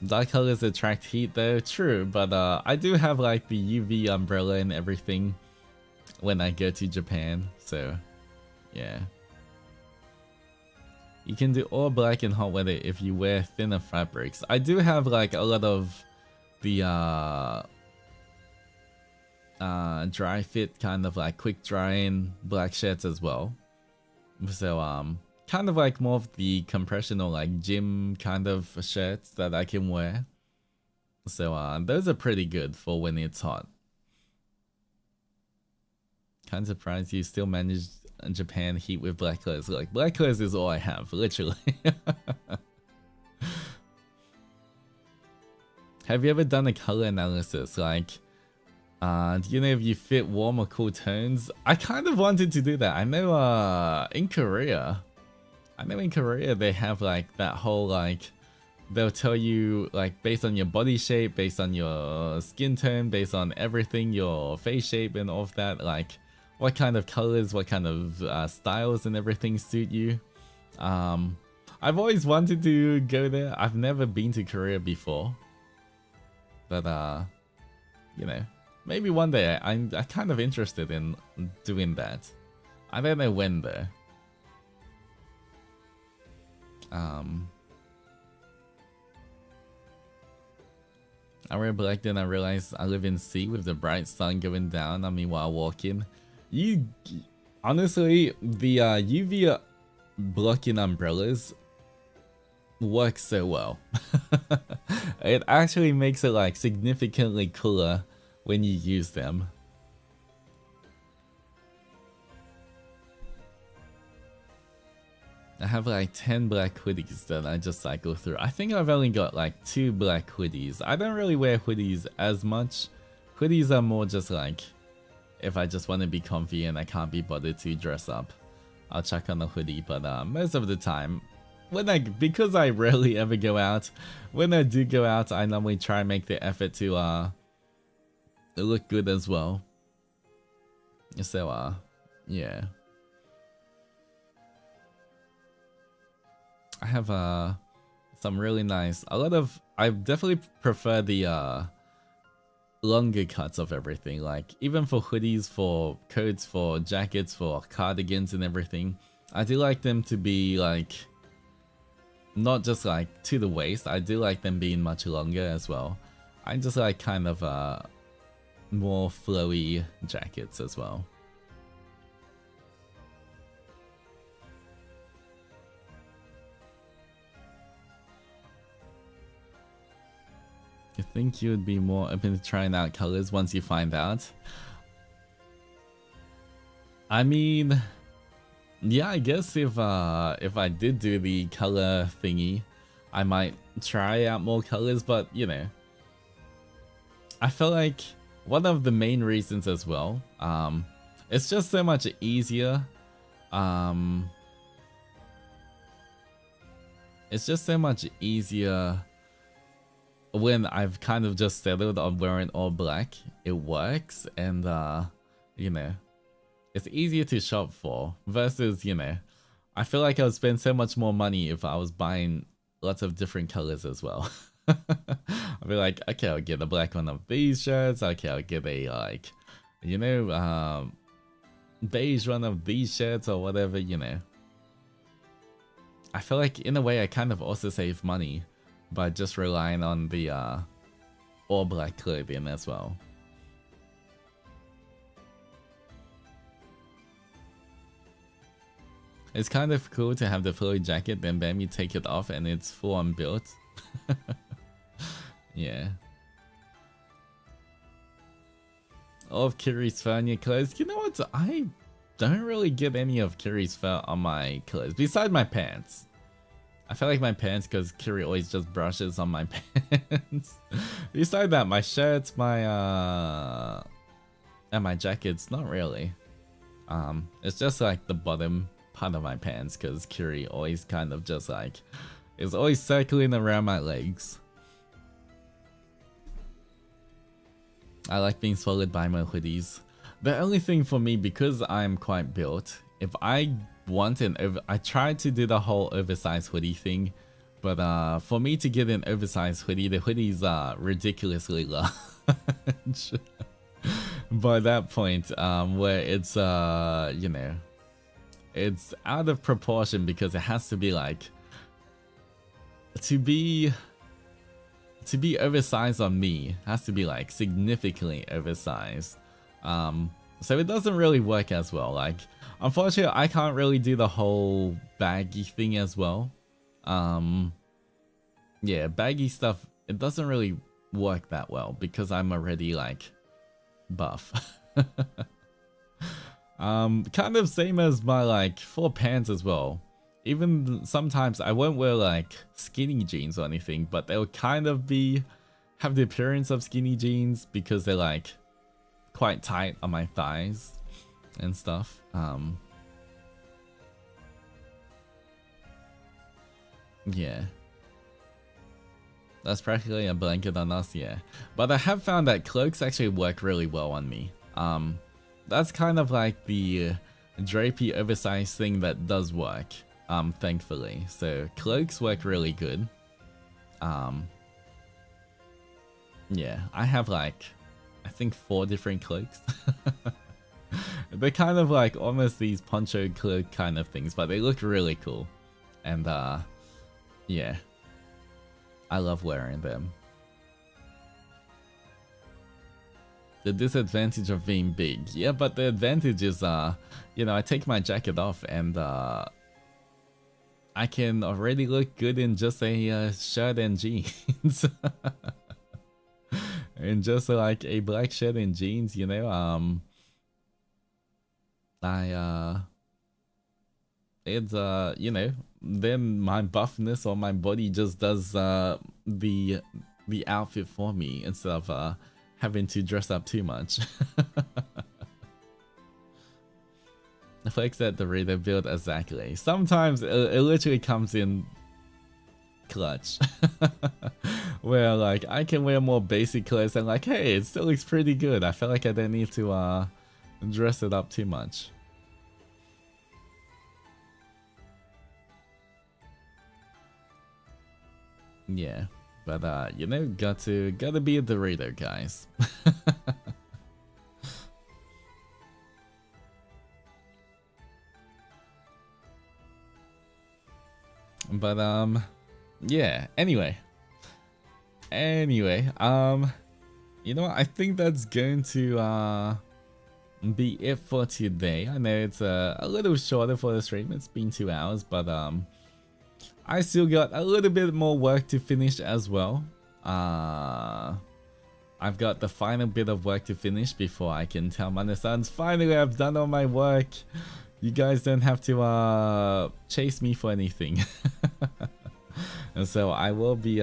Dark colors attract heat though, true, but I do have like the UV umbrella and everything when I go to Japan, so yeah. You can do all black in hot weather if you wear thinner fabrics. I do have like a lot of the dry fit, kind of like quick drying black shirts as well. So kind of like more of the compression or like gym kind of shirts that I can wear. So those are pretty good for when it's hot. Kind of surprised you still managed Japan heat with black clothes. Like, black clothes is all I have, literally. Have you ever done a color analysis? Like, do you know if you fit warm or cool tones? I kind of wanted to do that. I know in Korea they have like that whole like, they'll tell you like based on your body shape, based on your skin tone, based on everything, your face shape and all of that, like what kind of colors, what kind of styles and everything suit you. I've always wanted to go there. I've never been to Korea before, but you know, maybe one day. I'm kind of interested in doing that. I don't know when though. I wear black, then I realized I live in sea with the bright sun going down on me while walking. You honestly, the UV blocking umbrellas work so well. It actually makes it like significantly cooler when you use them. I have like 10 black hoodies that I just cycle through. I think I've only got like 2 black hoodies. I don't really wear hoodies as much. Hoodies are more just like if I just want to be comfy and I can't be bothered to dress up, I'll chuck on a hoodie. But most of the time, because I rarely ever go out, when I do go out, I normally try and make the effort to look good as well. So yeah. I have some really nice, I definitely prefer the longer cuts of everything, like even for hoodies, for coats, for jackets, for cardigans and everything. I do like them to be like not just like to the waist. I do like them being much longer as well. I just like kind of more flowy jackets as well. I think you would be more open to trying out colors once you find out. I mean, yeah, I guess if I did do the color thingy, I might try out more colors, but you know, I feel like one of the main reasons as well, it's just so much easier. It's just so much easier when I've kind of just settled on wearing all black. It works, and you know, it's easier to shop for versus, you know, I feel like I would spend so much more money if I was buying lots of different colors as well. I'll be like, okay, I'll get a black one of these shirts, okay, I'll get a like, you know, beige one of these shirts or whatever, you know. I feel like in a way I kind of also save money by just relying on the all black clothing as well. It's kind of cool to have the flowy jacket, then bam, you take it off and it's full on built. Yeah. All of Kiri's fur on your clothes. You know what? I don't really get any of Kiri's fur on my clothes, besides my pants. I feel like my pants, because Kiri always just brushes on my pants. Besides that, my shirts, my And my jackets, not really. It's just like the bottom part of my pants, because Kiri always kind of just like is always circling around my legs. I like being swallowed by my hoodies. The only thing for me, because I'm quite built, if I want I tried to do the whole oversized hoodie thing, but for me to get an oversized hoodie, the hoodies are ridiculously large. By that point, where it's you know, it's out of proportion, because it has to be like to be oversized on me, has to be like significantly oversized. So it doesn't really work as well. Like, unfortunately, I can't really do the whole baggy thing as well. Yeah, baggy stuff, it doesn't really work that well because I'm already like buff. Kind of same as my like full pants as well. Even sometimes I won't wear like skinny jeans or anything, but they'll kind of have the appearance of skinny jeans because they're like quite tight on my thighs and stuff. Yeah, that's practically a blanket on us, yeah. But I have found that cloaks actually work really well on me. That's kind of like the drapey oversized thing that does work, thankfully. So cloaks work really good. Yeah, I have like, I think 4 different cloaks. They're kind of like almost these poncho cloak kind of things, but they look really cool. And yeah, I love wearing them. The disadvantage of being big. Yeah, but the advantage is, you know, I take my jacket off and I can already look good in just a shirt and jeans. And just like a black shirt and jeans, you know, it's you know, then my buffness or my body just does the outfit for me instead of having to dress up too much. The flex that the reader build, exactly. Sometimes it literally comes in clutch. Where like I can wear more basic clothes and like, hey, it still looks pretty good. I feel like I don't need to dress it up too much. Yeah, but you know, gotta be a Dorito, guys. But yeah, anyway, you know what, I think that's going to be it for today. I know it's a little shorter for the stream, it's been 2 hours, but I still got a little bit more work to finish as well. I've got the final bit of work to finish before I can tell Mana-sans, finally I've done all my work. You guys don't have to chase me for anything. And so I will be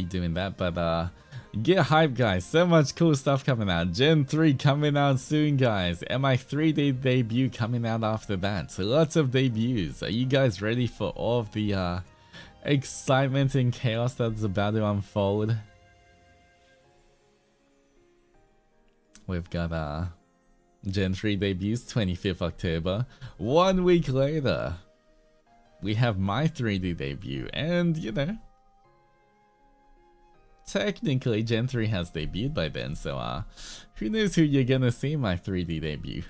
doing that, but get hyped, guys. So much cool stuff coming out. Gen 3 coming out soon, guys. MI 3D debut coming out after that. So lots of debuts. Are you guys ready for all of the excitement and chaos that's about to unfold? We've got Gen 3 debuts 25th October. 1 week later, we have my 3D debut, and you know, technically Gen 3 has debuted by then, so who knows who you're gonna see in my 3D debut.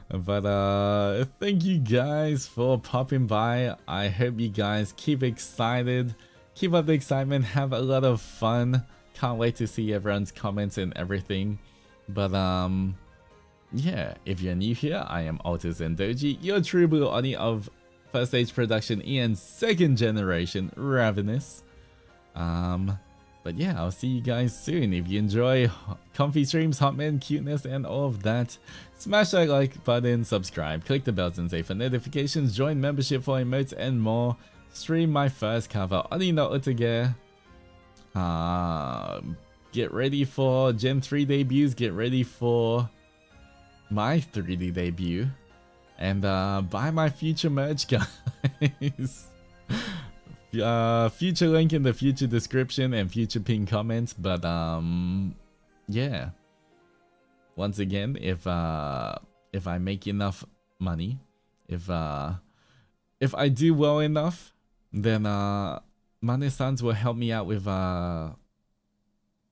But thank you guys for popping by. I hope you guys keep excited, keep up the excitement, have a lot of fun. Can't wait to see everyone's comments and everything. But yeah, if you're new here, I am Altus Zendoji, your true blue Oni of First Stage Production and second generation Ravenous. But yeah, I'll see you guys soon. If you enjoy comfy streams, hot man cuteness, and all of that, smash that like button, subscribe, click the bells and say for notifications, join membership for emotes and more. stream my first cover Oni no Utage. Get ready for Gen 3 debuts, get ready for my 3D debut, and buy my future merch, guys. Future link in the future description and future pinned comments. But yeah, once again, if I make enough money, if I do well enough, then Mane-sans will help me out with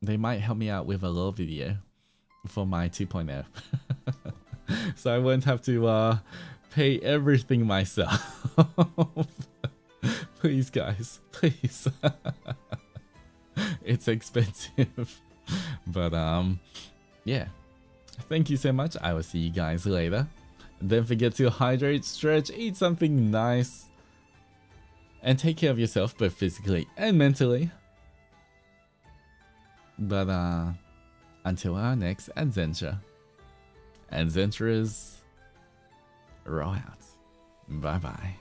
they might help me out with a little video for my 2.0. So I won't have to pay everything myself. Please, guys, please. It's expensive. But yeah, thank you so much. I will see you guys later. Don't forget to hydrate, stretch, eat something nice, and take care of yourself both physically and mentally. But until our next adventure, adventurers, roll out. Bye bye.